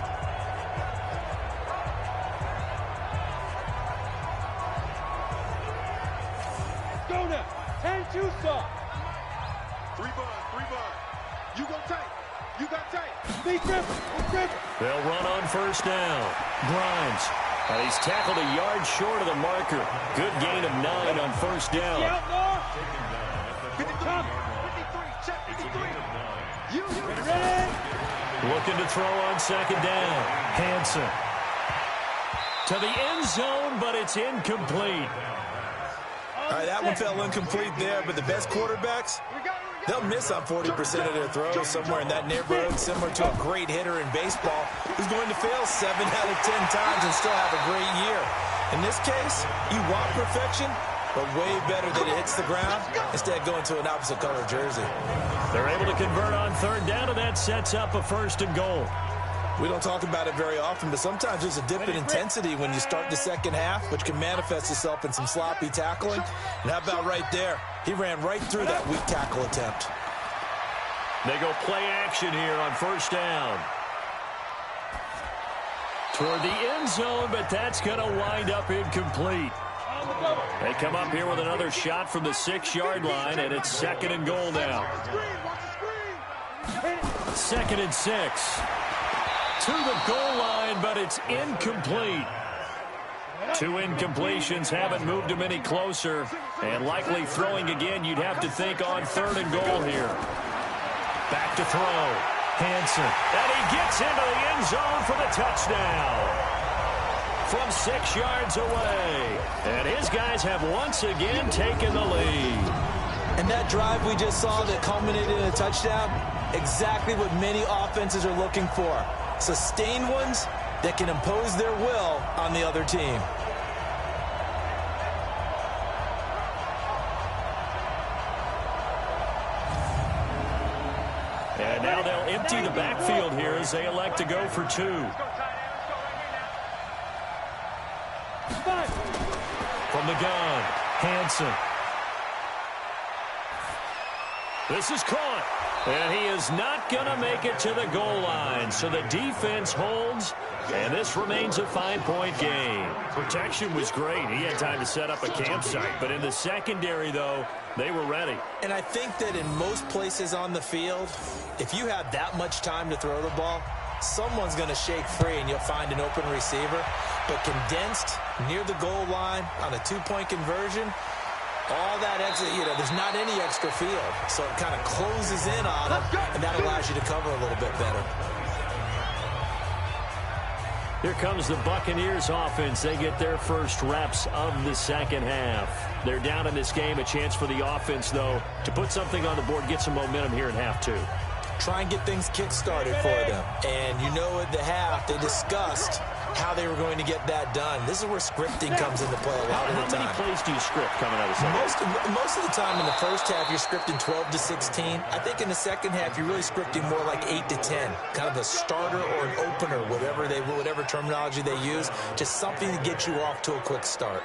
[SPEAKER 4] Go now. 10-2 stop.
[SPEAKER 6] 3 bud. You go tight. You got tight.
[SPEAKER 4] Big grip.
[SPEAKER 2] They'll run on first down. Grimes. And he's tackled a yard short of the marker. Good gain of 9 on first down.
[SPEAKER 4] Out north.
[SPEAKER 6] 53. Check 53. You.
[SPEAKER 4] Ready.
[SPEAKER 2] Looking to throw on 2nd down. Hansen. To the end zone, but it's incomplete.
[SPEAKER 3] All right, that one fell incomplete there, but the best quarterbacks, they'll miss on 40% of their throws, somewhere in that neighborhood, similar to a great hitter in baseball who's going to fail 7 out of 10 times and still have a great year. In this case, you want perfection, but way better that it hits the ground instead of going to an opposite color jersey.
[SPEAKER 2] They're able to convert on 3rd down, and that sets up a 1st and goal.
[SPEAKER 3] We don't talk about it very often, but sometimes there's a dip in intensity when you start the second half, which can manifest itself in some sloppy tackling. And how about right there? He ran right through that weak tackle attempt.
[SPEAKER 2] They go play action here on 1st down. Toward the end zone, but that's going to wind up incomplete. They come up here with another shot from the 6-yard line, and it's 2nd and goal now. 2nd and 6. To the goal line, but it's incomplete. 2 incompletions haven't moved him any closer, and likely throwing again, you'd have to think on 3rd and goal here. Back to throw. Hansen. And he gets into the end zone for the touchdown. From 6 yards away. And his guys have once again taken the lead.
[SPEAKER 3] And that drive we just saw that culminated in a touchdown, exactly what many offenses are looking for. Sustained ones that can impose their will on the other team.
[SPEAKER 2] And now they'll empty the backfield here as they elect to go for 2. From the gun, Hansen. This is caught. And he is not going to make it to the goal line. So the defense holds, and this remains a 5-point game. Protection was great. He had time to set up a campsite. But in the secondary, though, they were ready.
[SPEAKER 3] And I think that in most places on the field, if you have that much time to throw the ball, someone's going to shake free and you'll find an open receiver. But condensed near the goal line on a 2-point conversion, all that extra, there's not any extra field. So it kind of closes in on them, and that allows you to cover a little bit better.
[SPEAKER 2] Here comes the Buccaneers offense. They get their first reps of the second half. They're down in this game. A chance for the offense, though, to put something on the board, get some momentum here in half 2.
[SPEAKER 3] Try and get things kick-started for them. And at the half, they discussed how they were going to get that done. This is where scripting comes into play a lot of the time.
[SPEAKER 2] How many plays do you script coming out of second?
[SPEAKER 3] Most of the time in the first half, you're scripting 12 to 16. I think in the second half, you're really scripting more like 8 to 10. Kind of a starter or an opener, whatever terminology they use. Just something to get you off to a quick start.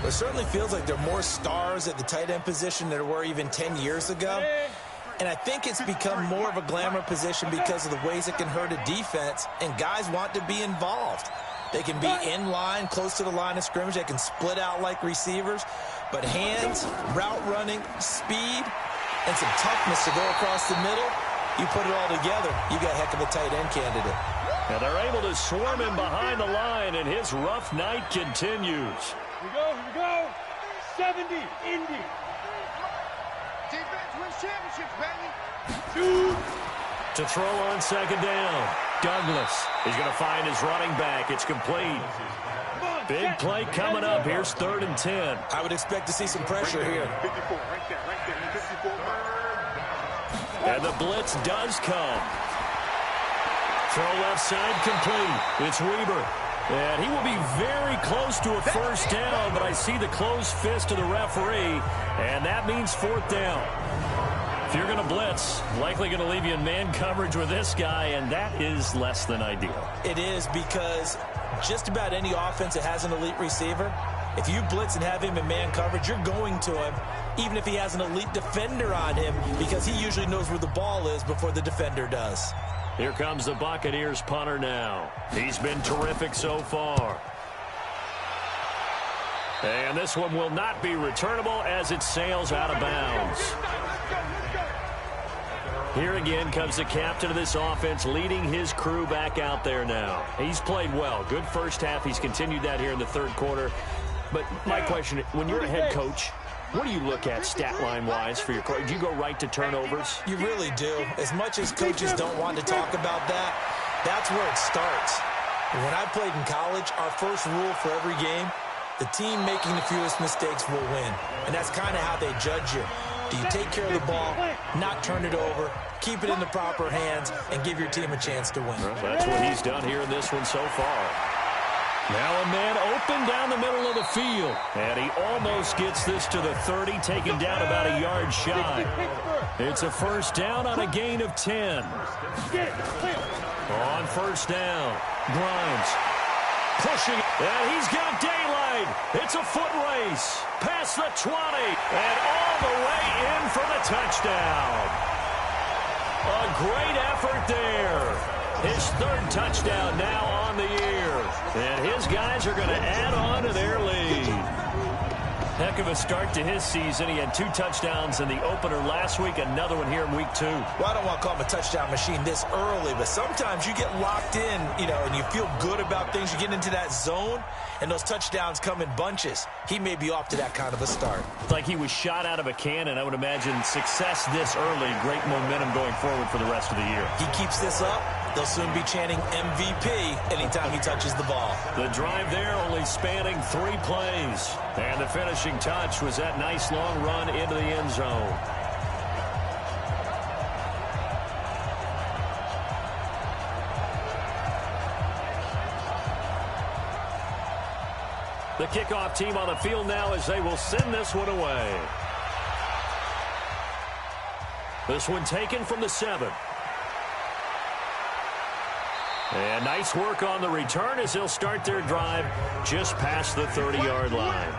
[SPEAKER 3] It certainly feels like there are more stars at the tight end position than there were even 10 years ago. And I think it's become more of a glamour position because of the ways it can hurt a defense, and guys want to be involved. They can be in line, close to the line of scrimmage. They can split out like receivers. But hands, route running, speed, and some toughness to go across the middle, you put it all together, you got a heck of a tight end candidate.
[SPEAKER 2] Now they're able to swarm him behind the line, and his rough night continues.
[SPEAKER 4] Here we go. 70, Indy. Defense wins championships, baby.
[SPEAKER 2] To throw on second down. Douglas is going to find his running back. It's complete. Big play coming up. Here's 3rd and 10.
[SPEAKER 3] I would expect to see some pressure here.
[SPEAKER 6] 54, right there. 54.
[SPEAKER 2] And the blitz does come. Throw left side complete. It's Weber. And he will be very close to a first down, but I see the closed fist of the referee, and that means 4th down. If you're going to blitz, likely going to leave you in man coverage with this guy, and that is less than ideal.
[SPEAKER 3] It is, because just about any offense that has an elite receiver, if you blitz and have him in man coverage, you're going to him, even if he has an elite defender on him, because he usually knows where the ball is before the defender does.
[SPEAKER 2] Here comes the Buccaneers punter now. He's been terrific so far. And this one will not be returnable as it sails out of bounds. Here again comes the captain of this offense, leading his crew back out there now. He's played well. Good first half. He's continued that here in the 3rd quarter. But my question, when you're a head coach, what do you look at stat line-wise for your coach? Do you go right to turnovers?
[SPEAKER 3] You really do. As much as coaches don't want to talk about that, that's where it starts. When I played in college, our first rule for every game, the team making the fewest mistakes will win. And that's kind of how they judge you. Do you take care of the ball, not turn it over, keep it in the proper hands, and give your team a chance to win?
[SPEAKER 2] Well, that's what he's done here in this one so far. Now a man open down the middle of the field. And he almost gets this to the 30, taken down about a yard shy. It's a first down on a gain of 10. On first down, Grimes pushing, and he's got daylight. It's a foot race past the 20, and all the way in for the touchdown. A great effort there. His 3rd touchdown now on the year. And his guys are going to add on to their lead. Heck of a start to his season. He had 2 touchdowns in the opener last week, another one here in week 2.
[SPEAKER 3] Well, I don't want to call him a touchdown machine this early, but sometimes you get locked in, and you feel good about things. You get into that zone, and those touchdowns come in bunches. He may be off to that kind of a start.
[SPEAKER 2] Like he was shot out of a cannon. I would imagine success this early, great momentum going forward for the rest of the year.
[SPEAKER 3] He keeps this up, they'll soon be chanting MVP anytime he touches the ball.
[SPEAKER 2] The drive there only spanning 3 plays. And the finishing touch was that nice long run into the end zone. The kickoff team on the field now as they will send this one away. This one taken from the 7. And nice work on the return as they'll start their drive just past the 30-yard line.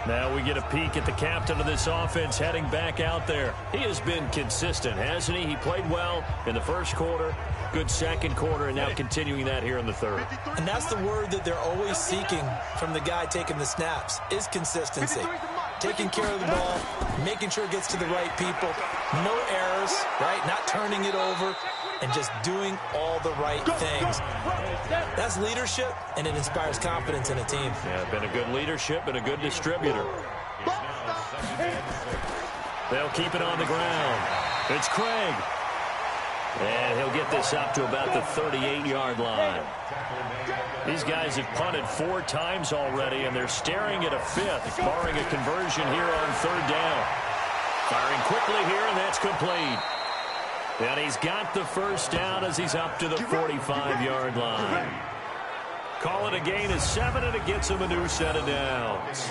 [SPEAKER 2] Now we get a peek at the captain of this offense heading back out there. He has been consistent, hasn't he? He played well in the first quarter, good second quarter, and now continuing that here in the 3rd.
[SPEAKER 3] And that's the word that they're always seeking from the guy taking the snaps, is consistency. Taking care of the ball, making sure it gets to the right people, no errors, right? Not turning it over, and just doing all the right things. That's leadership, and it inspires confidence in a team.
[SPEAKER 2] Yeah, been a good leadership and a good distributor. They'll keep it on the ground. It's Craig. And he'll get this up to about the 38-yard line. These guys have punted 4 times already, and they're staring at a 5th, barring a conversion here on 3rd down. Firing quickly here, and that's complete. And he's got the first down as he's up to the 45-yard line. Call it a gain of 7, and it gets him a new set of downs.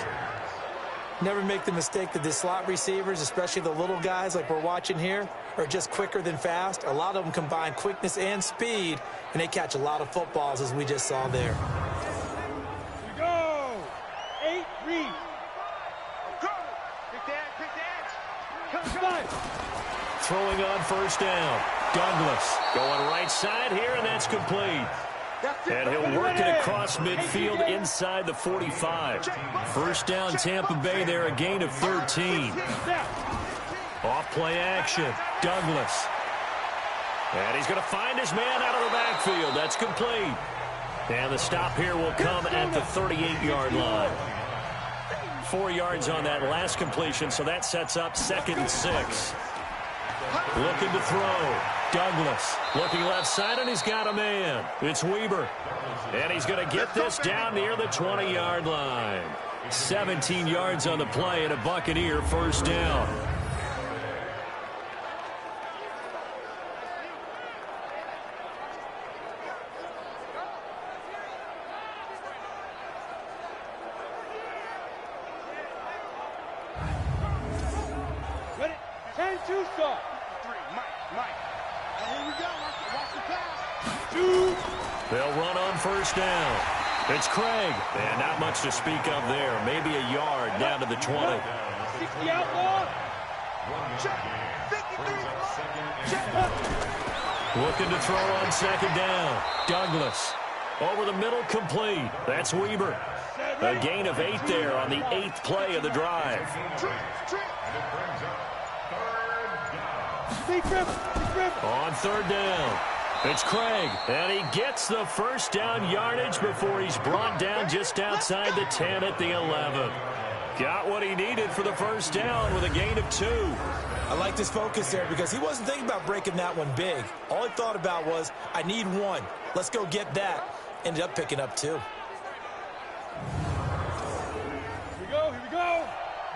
[SPEAKER 3] Never make the mistake that the slot receivers, especially the little guys like we're watching here, are just quicker than fast. A lot of them combine quickness and speed, and they catch a lot of footballs, as we just saw there.
[SPEAKER 4] Here we go. 8 reads. Pick the edge. Come on.
[SPEAKER 2] Throwing on first down. Douglas going right side here, and that's complete. And he'll work it across midfield inside the 45. First down, Tampa Bay there, a gain of 13. Off play action. Douglas. And he's going to find his man out of the backfield. That's complete. And the stop here will come at the 38-yard line. 4 yards on that last completion, so that sets up 2nd and 6. Looking to throw. Douglas looking left side, and he's got a man. It's Weber. And he's going to get this down near the 20-yard line. 17 yards on the play and a Buccaneer first down.
[SPEAKER 4] Ready? 10-2 start. 3, Mike. Here we go. Watch the pass. 2.
[SPEAKER 2] They'll run on first down. It's Craig. And not much to speak of there. Maybe a yard down to the 20.
[SPEAKER 4] 60 outlaw. Check. 53. Check.
[SPEAKER 2] Looking to throw on 2nd down. Douglas. Over the middle, complete. That's Weber. A gain of 8 there on the 8th play of the drive. On 3rd down, it's Craig, and he gets the first down yardage before he's brought down just outside the 10 at the 11. Got what he needed for the first down with a gain of 2.
[SPEAKER 3] I like his focus there because he wasn't thinking about breaking that one big. All he thought about was, I need 1. Let's go get that. Ended up picking up 2.
[SPEAKER 4] Here we go.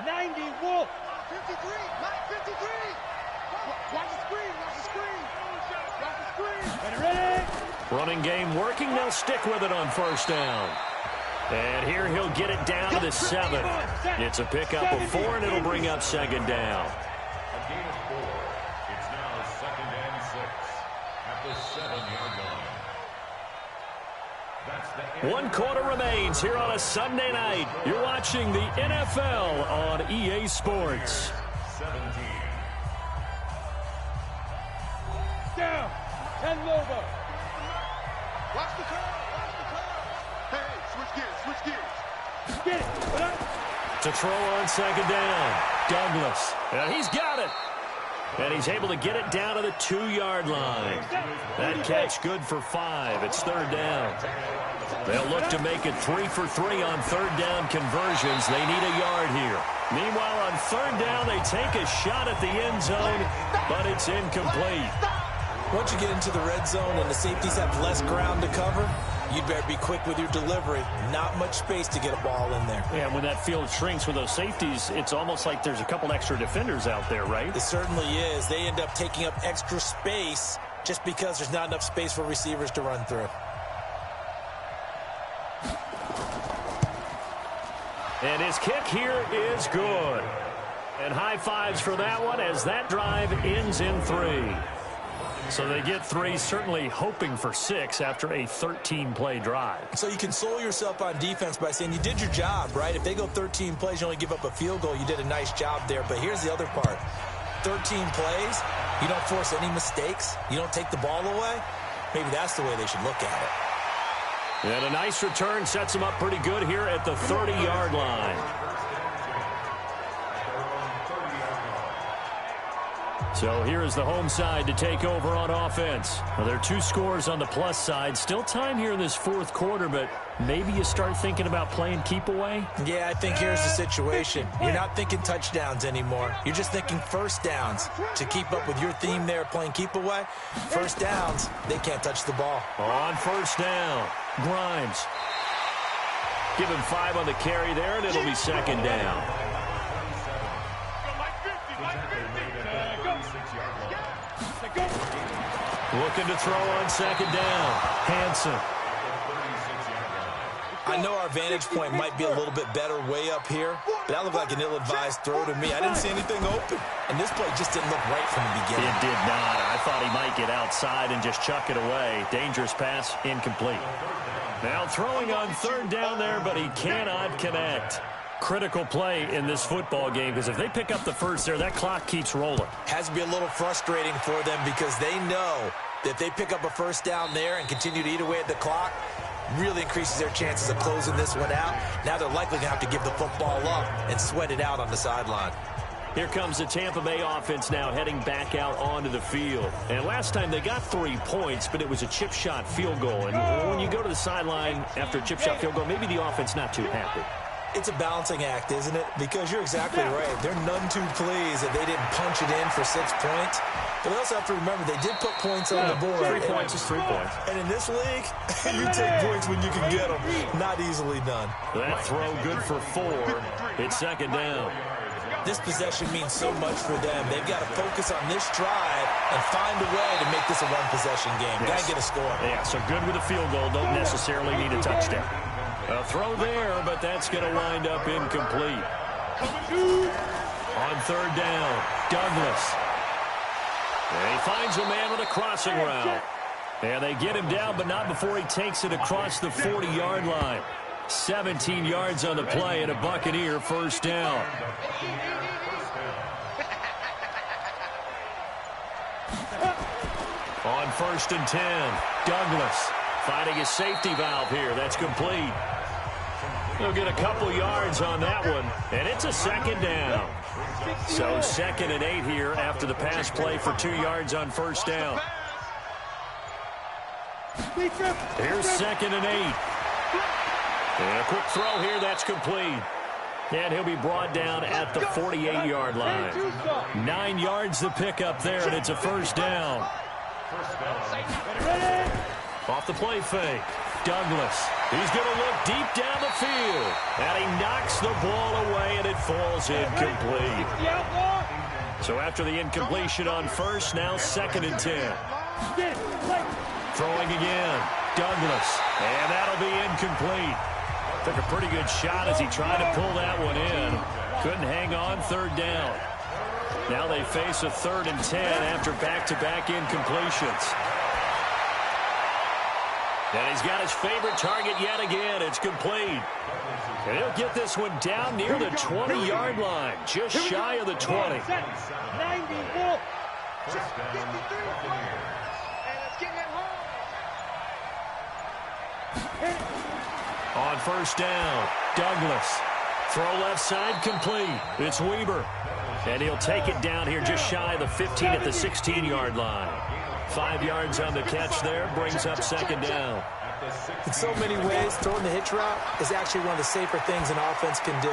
[SPEAKER 4] 90 Wolf. 53. Mike, 53. Watch the screen. Ready.
[SPEAKER 2] Running game working. They'll stick with it on first down. And here he'll get it down to the 7. It's a pickup of 4, and it'll bring up 2nd down.
[SPEAKER 5] A gain of 4. It's now 2nd and 6 at the 7-yard line. That's the
[SPEAKER 2] 1 quarter remains here on a Sunday night. You're watching the NFL on EA Sports.
[SPEAKER 5] 17.
[SPEAKER 4] Down. 10 over. Watch the curve. Hey, switch gears. Get it.
[SPEAKER 2] To throw on 2nd down. Douglas. And he's got it. And he's able to get it down to the 2-yard line. That catch good for 5. It's 3rd down. They'll look to make it 3 for 3 on 3rd down conversions. They need a yard here. Meanwhile, on 3rd down, they take a shot at the end zone, but it's incomplete.
[SPEAKER 3] Once you get into the red zone and the safeties have less ground to cover, you'd better be quick with your delivery. Not much space to get a ball in there.
[SPEAKER 2] Yeah, when that field shrinks with those safeties, it's almost like there's a couple extra defenders out there, right?
[SPEAKER 3] It certainly is. They end up taking up extra space just because there's not enough space for receivers to run through.
[SPEAKER 2] And his kick here is good. And high fives for that one as that drive ends in 3. So they get 3, certainly hoping for 6 after a 13-play drive.
[SPEAKER 3] So you console yourself on defense by saying you did your job, right? If they go 13 plays, you only give up a field goal, you did a nice job there. But here's the other part. 13 plays, you don't force any mistakes, you don't take the ball away. Maybe that's the way they should look at it.
[SPEAKER 2] And a nice return sets him up pretty good here at the 30-yard line. So here is the home side to take over on offense. Well, there are 2 scores on the plus side. Still time here in this 4th quarter, but maybe you start thinking about playing keep away?
[SPEAKER 3] Yeah, I think here's the situation. You're not thinking touchdowns anymore. You're just thinking first downs. To keep up with your theme there, playing keep away, first downs, they can't touch the ball.
[SPEAKER 2] On first down, Grimes. Give him 5 on the carry there, and it'll be 2nd down. Looking to throw on second down. Hanson.
[SPEAKER 3] I know our vantage point might be a little bit better way up here, but that looked like an ill-advised throw to me. I didn't see anything open, and this play just didn't look right from the beginning.
[SPEAKER 2] It did not. I thought he might get outside and just chuck it away. Dangerous pass, incomplete. Now throwing on third down there, but he cannot connect. Critical play in this football game, because if they pick up the first there, that clock keeps rolling.
[SPEAKER 3] Has to be a little frustrating for them because they know that if they pick up a first down there and continue to eat away at the clock, really increases their chances of closing this one out. Now they're likely going to have to give the football up and sweat it out on the sideline.
[SPEAKER 2] Here comes the Tampa Bay offense now heading back out onto the field. And last time they got 3 points, but it was a chip shot field goal. And when you go to the sideline after a chip shot field goal, maybe the offense not too happy.
[SPEAKER 3] It's a balancing act, isn't it? Because you're exactly right. They're none too pleased that they didn't punch it in for 6 points. But they also have to remember they did put points on the board.
[SPEAKER 2] 3 points is 3 points.
[SPEAKER 3] And in this league, you take points when you can get them. Not easily done.
[SPEAKER 2] That throw good for 4. It's second down.
[SPEAKER 3] This possession means so much for them. They've got to focus on this drive and find a way to make this a one-possession game.
[SPEAKER 2] Yes.
[SPEAKER 3] Got to get a score.
[SPEAKER 2] Yeah, so good with a field goal. Don't necessarily need a touchdown. A throw there, but that's going to wind up incomplete. On third down, Douglas. And he finds a man with a crossing route. And they get him down, but not before he takes it across the 40-yard line. 17 yards on the play and a Buccaneer first down. On first and 10, Douglas finding his safety valve here. That's complete. He'll get a couple yards on that one, and it's a second down. So 2nd and 8 here after the pass play for 2 yards on first down. Here's 2nd and 8. And a quick throw here, that's complete. And he'll be brought down at the 48-yard line. 9 yards to pick up there, and it's a first down. Off the play fake, Douglas. He's going to look deep down the field. And he knocks the ball away, and it falls incomplete. So after the incompletion on first, now 2nd and 10. Throwing again, Douglas. And that'll be incomplete. Took a pretty good shot as he tried to pull that one in. Couldn't hang on, third down. Now they face a 3rd and 10 after back-to-back incompletions. And he's got his favorite target yet again. It's complete. And he'll get this one down near the 20-yard line, just shy of the 20.
[SPEAKER 4] 94.
[SPEAKER 2] On first down, Douglas. Throw left side complete. It's Weber. And he'll take it down here just shy of the 15 at the 16-yard line. 5 yards on the catch there, brings up second down.
[SPEAKER 3] In so many ways, throwing the hitch route is actually one of the safer things an offense can do.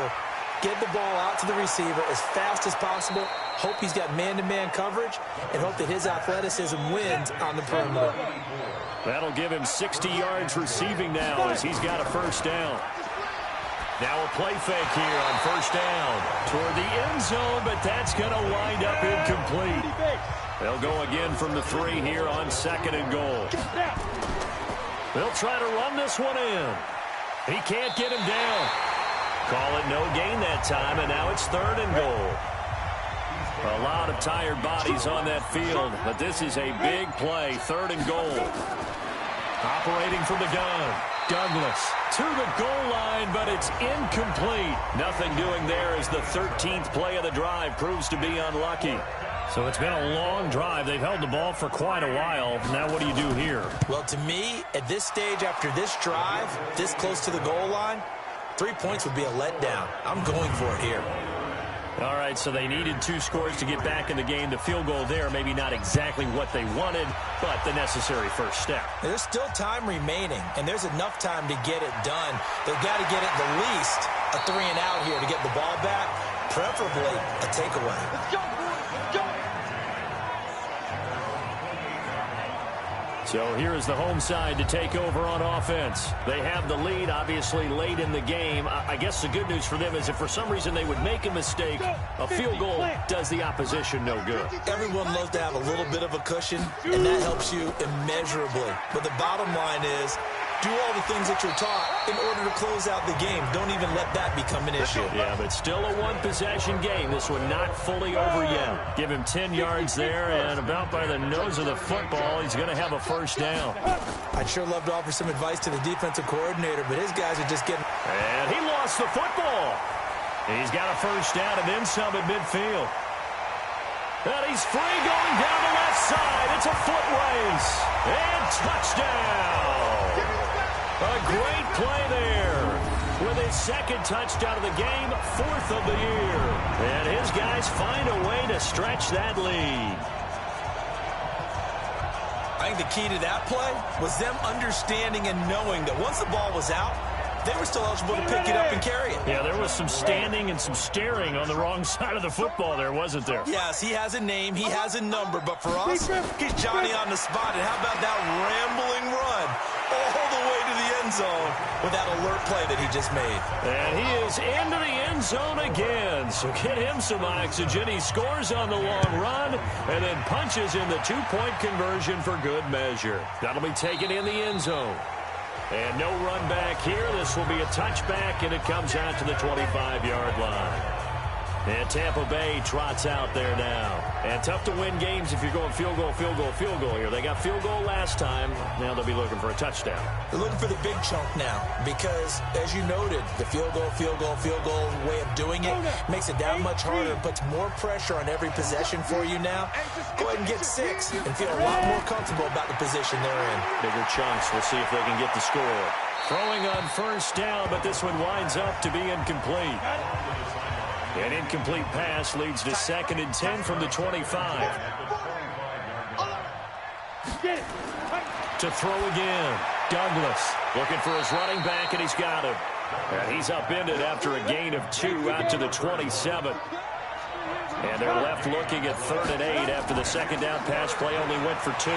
[SPEAKER 3] Get the ball out to the receiver as fast as possible, hope he's got man-to-man coverage, and hope that his athleticism wins on the perimeter.
[SPEAKER 2] That'll give him 60 yards receiving now as he's got a first down. Now a play fake here on first down toward the end zone, but that's going to wind up incomplete. They'll go again from the 3 here on 2nd and goal. They'll try to run this one in. He can't get him down. Call it no gain that time, and now it's 3rd and goal. A lot of tired bodies on that field, but this is a big play, 3rd and goal. Operating from the gun, Douglas to the goal line, but it's incomplete. Nothing doing there as the 13th play of the drive proves to be unlucky. So it's been a long drive. They've held the ball for quite a while. Now what do you do here?
[SPEAKER 3] Well, to me, at this stage after this drive, this close to the goal line, 3 points would be a letdown. I'm going for it here.
[SPEAKER 2] All right, so they needed 2 scores to get back in the game. The field goal there, maybe not exactly what they wanted, but the necessary first step.
[SPEAKER 3] There's still time remaining, and there's enough time to get it done. They've got to get it the least a 3 and out here to get the ball back, preferably a takeaway.
[SPEAKER 2] So here is the home side to take over on offense. They have the lead, obviously, late in the game. I guess the good news for them is if for some reason they would make a mistake, a field goal does the opposition no good.
[SPEAKER 3] Everyone loves to have a little bit of a cushion, and that helps you immeasurably. But the bottom line is, do all the things that you're taught in order to close out the game. Don't even let that become an issue.
[SPEAKER 2] Yeah, but still a one-possession game. This one not fully over yet. Give him 10 yards there, and about by the nose of the football, he's going to have a first down.
[SPEAKER 3] I'd sure love to offer some advice to the defensive coordinator, but his guys are just getting...
[SPEAKER 2] And he lost the football. He's got a first down and then some at midfield. And he's free going down the left side. It's a foot race. And touchdown. A great play there. With his second touchdown of the game, 4th of the year. And his guys find a way to stretch that lead.
[SPEAKER 3] I think the key to that play was them understanding and knowing that once the ball was out, they were still eligible to pick it up and carry it.
[SPEAKER 2] Yeah, there was some standing and some staring on the wrong side of the football there, wasn't there?
[SPEAKER 3] Yes, he has a name, he has a number, but for us, he's Johnny on the spot. And how about that rambling run all the way to the end zone with that alert play that he just made?
[SPEAKER 2] And he is into the end zone again, so get him some oxygen. He scores on the long run and then punches in the two-point conversion for good measure. That'll be taken in the end zone. And no run back here. This will be a touchback, and it comes out to the 25-yard line. And Tampa Bay trots out there now. And tough to win games if you're going field goal, field goal, field goal here. They got field goal last time. Now they'll be looking for a touchdown.
[SPEAKER 3] They're looking for the big chunk now because, as you noted, the field goal way of doing it makes it that much harder and puts more pressure on every possession for you now. Go ahead and get 6 and feel a lot more comfortable about the position they're in.
[SPEAKER 2] Bigger chunks. We'll see if they can get the score. Throwing on first down, but this one winds up to be incomplete. An incomplete pass leads to 2nd and 10 from the 25. To throw again. Douglas looking for his running back, and he's got him. And he's upended after a gain of 2 out to the 27. And they're left looking at 3rd and 8 after the second down pass play only went for 2.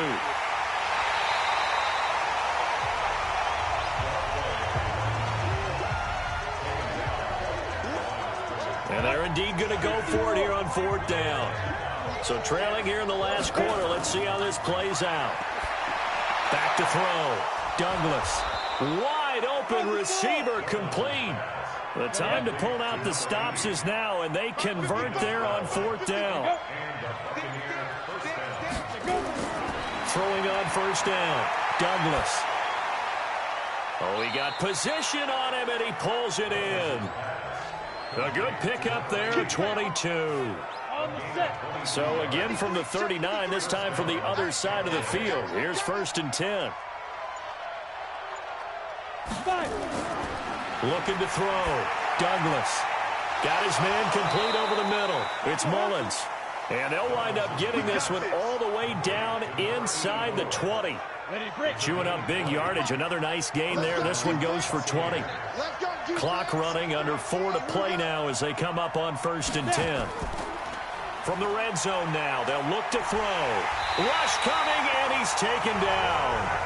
[SPEAKER 2] And they're indeed going to go for it here on 4th down. So trailing here in the last quarter. Let's see how this plays out. Back to throw. Douglas. Wide open receiver complete. The time to pull out the stops is now, and they convert there on 4th down. Throwing on first down. Douglas. Oh, he got position on him, and he pulls it in. A good pickup there, 22. So again from the 39, this time from the other side of the field. Here's 1st and 10. Looking to throw. Douglas. Got his man complete over the middle. It's Mullins. And they'll wind up getting this one all the way down inside the 20. Chewing up big yardage. Another nice gain there. This one goes for 20. Clock running, under 4 to play now as they come up on 1st and 10. From the red zone now, they'll look to throw. Rush coming, and he's taken down.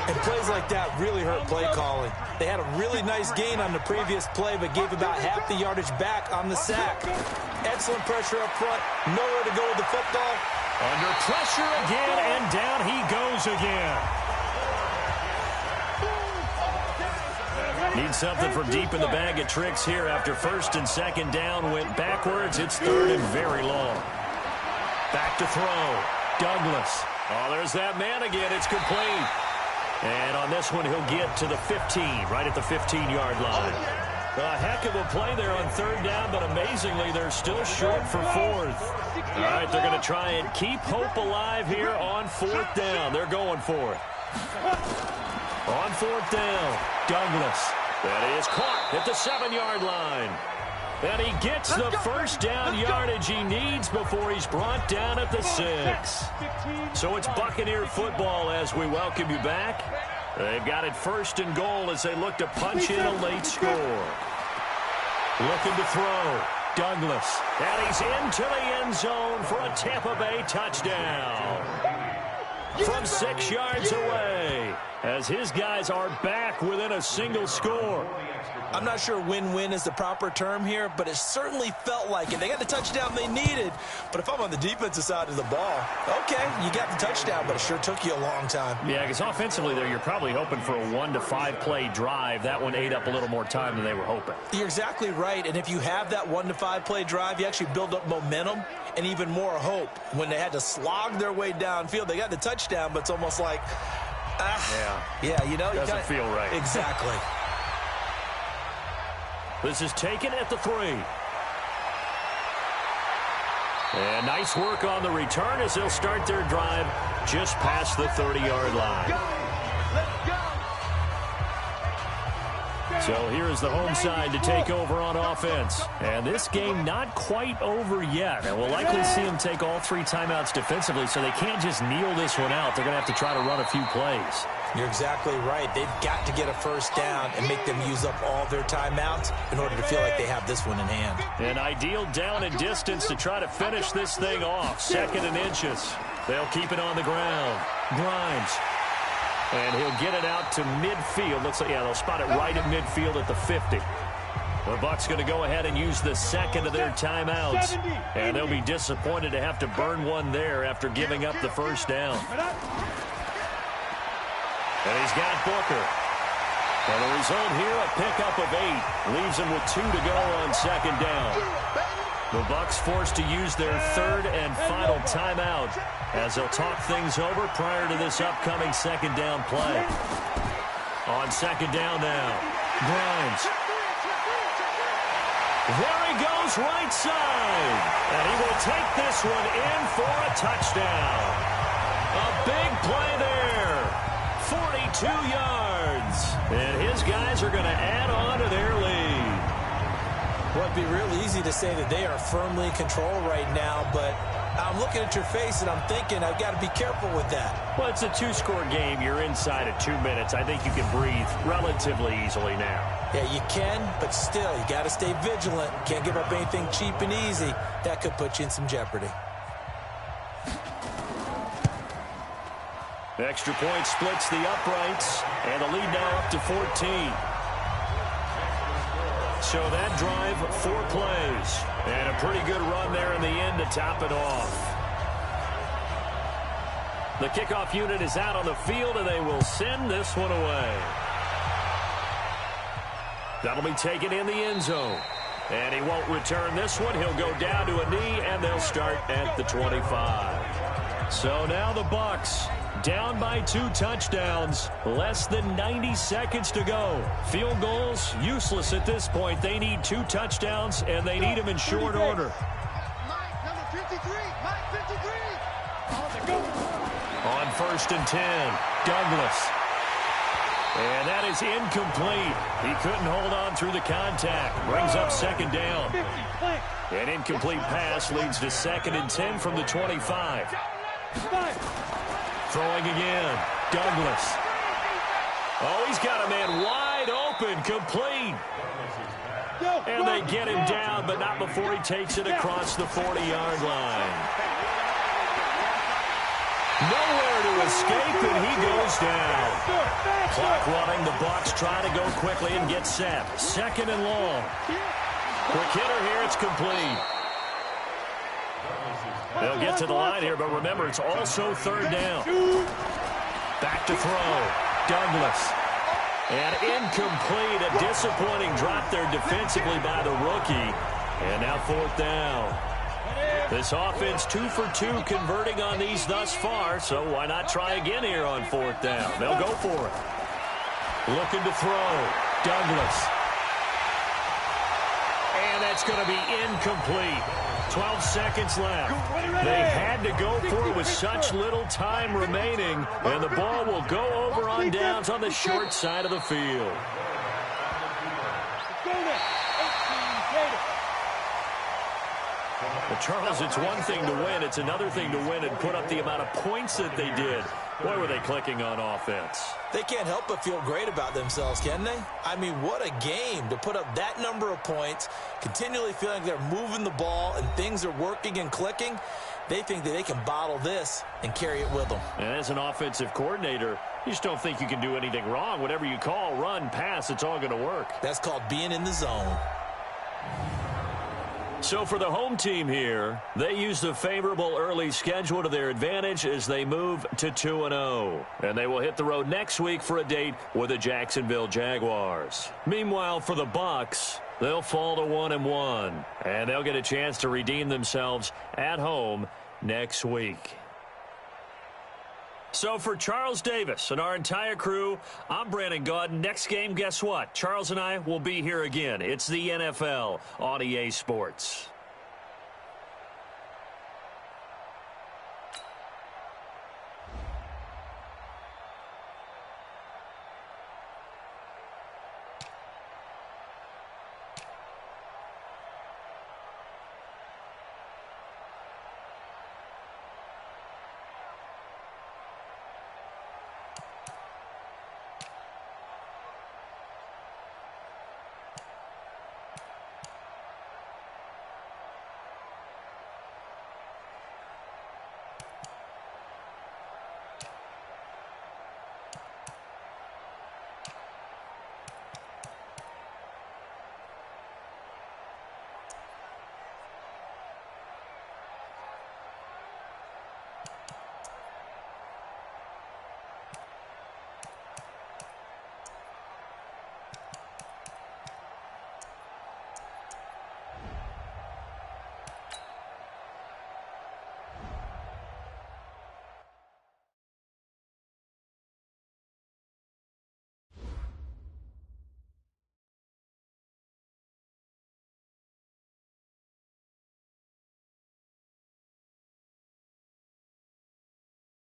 [SPEAKER 3] And plays like that really hurt play calling. They had a really nice gain on the previous play, but gave about half the yardage back on the sack. Excellent pressure up front. Nowhere to go with the football.
[SPEAKER 2] Under pressure again, and down he goes again. Need something from deep in the bag of tricks here after 1st and 2nd down went backwards. It's 3rd and very long. Back to throw. Douglas. Oh, there's that man again. It's complete. And on this one, he'll get to the 15, right at the 15-yard line. A heck of a play there on 3rd down, but amazingly, they're still short for 4th. All right, they're going to try and keep hope alive here on 4th down. They're going for it. On 4th down, Douglas. That is caught at the 7-yard line. And he gets the first down yardage he needs before he's brought down at the 6. So it's Buccaneer football as we welcome you back. They've got it 1st and goal as they look to punch in a late score. Looking to throw. Douglas. And he's into the end zone for a Tampa Bay touchdown. From 6 yards away, as his guys are back within a single score.
[SPEAKER 3] I'm not sure win-win is the proper term here, but it certainly felt like it. They got the touchdown they needed, but if I'm on the defensive side of the ball, okay, you got the touchdown, but it sure took you a long time.
[SPEAKER 2] Yeah, because offensively there, you're probably hoping for a 1 to 5 play drive. That one ate up a little more time than they were hoping.
[SPEAKER 3] You're exactly right, and if you have that 1 to 5 play drive, you actually build up momentum and even more hope. When they had to slog their way downfield, they got the touchdown, but it's almost like, yeah, you know,
[SPEAKER 2] doesn't feel right.
[SPEAKER 3] Exactly.
[SPEAKER 2] This is taken at the 3. And nice work on the return as they'll start their drive just past the 30-yard line. So here is the home side to take over on offense. And this game not quite over yet. And we'll likely see them take all 3 timeouts defensively, so they can't just kneel this one out. They're going to have to try to run a few plays.
[SPEAKER 3] You're exactly right. They've got to get a first down and make them use up all their timeouts in order to feel like they have this one in hand.
[SPEAKER 2] An ideal down and distance to try to finish this thing off. 2nd and inches. They'll keep it on the ground. Grimes. And he'll get it out to midfield. Looks like, yeah, they'll spot it right at midfield at the 50. The Bucs going to go ahead and use the 2nd of their timeouts. And they'll be disappointed to have to burn one there after giving up the first down. And he's got Booker. And the result here, a pickup of 8. Leaves him with 2 to go on 2nd down. The Bucs forced to use their 3rd and final timeout as they'll talk things over prior to this upcoming 2nd down play. On 2nd down now, Grimes. There he goes, right side. And he will take this one in for a touchdown. A big play there. 42 yards. And his guys are going to add on to their lead.
[SPEAKER 3] Well, it'd be real easy to say that they are firmly in control right now, but I'm looking at your face and I'm thinking I've got to be careful with that.
[SPEAKER 2] Well, it's a 2-score game. You're inside of 2 minutes. I think you can breathe relatively easily now.
[SPEAKER 3] Yeah, you can, but still, you got to stay vigilant. Can't give up anything cheap and easy. That could put you in some jeopardy.
[SPEAKER 2] Extra point splits the uprights, and the lead now up to 14. So that drive, 4 plays, and a pretty good run there in the end to top it off. The kickoff unit is out on the field, and they will send this one away. That'll be taken in the end zone. And he won't return this one. He'll go down to a knee, and they'll start at the 25. So now the Bucs down by 2 touchdowns. Less than 90 seconds to go. Field goals, useless at this point. They need 2 touchdowns, and they need them in short order.
[SPEAKER 4] Mike, number 53. Mike, 53.
[SPEAKER 2] On 1st and 10, Douglas. And that is incomplete. He couldn't hold on through the contact. Brings up 2nd down. An incomplete pass leads to 2nd and 10 from the 25. Throwing again, Douglas. Oh, he's got a man wide open, complete. And they get him down, but not before he takes it across the 40-yard line. Nowhere to escape, and he goes down. Clock running, the Bucs trying to go quickly and get set. 2nd and long. Quick hitter here, it's complete. They'll get to the line here, but remember, it's also 3rd down. Back to throw. Douglas. And incomplete. A disappointing drop there defensively by the rookie. And now 4th down. This offense 2 for 2 converting on these thus far, so why not try again here on 4th down? They'll go for it. Looking to throw. Douglas. And that's going to be incomplete. 12 seconds left. They had to go for it with such little time remaining, and the ball will go over on downs on the short side of the field. Well, Charles, it's one thing to win. It's another thing to win and put up the amount of points that they did. Boy, were they clicking on offense.
[SPEAKER 3] They can't help but feel great about themselves, can they? I mean, what a game to put up that number of points, continually feeling they're moving the ball and things are working and clicking. They think that they can bottle this and carry it with them.
[SPEAKER 2] And as an offensive coordinator, you just don't think you can do anything wrong. Whatever you call, run, pass, it's all going to work.
[SPEAKER 3] That's called being in the zone.
[SPEAKER 2] So for the home team here, they use the favorable early schedule to their advantage as they move to 2-0. And they will hit the road next week for a date with the Jacksonville Jaguars. Meanwhile, for the Bucs, they'll fall to 1-1. And they'll get a chance to redeem themselves at home next week. So for Charles Davis and our entire crew, I'm Brandon Gaudin. Next game, guess what? Charles and I will be here again. It's the NFL on EA Sports.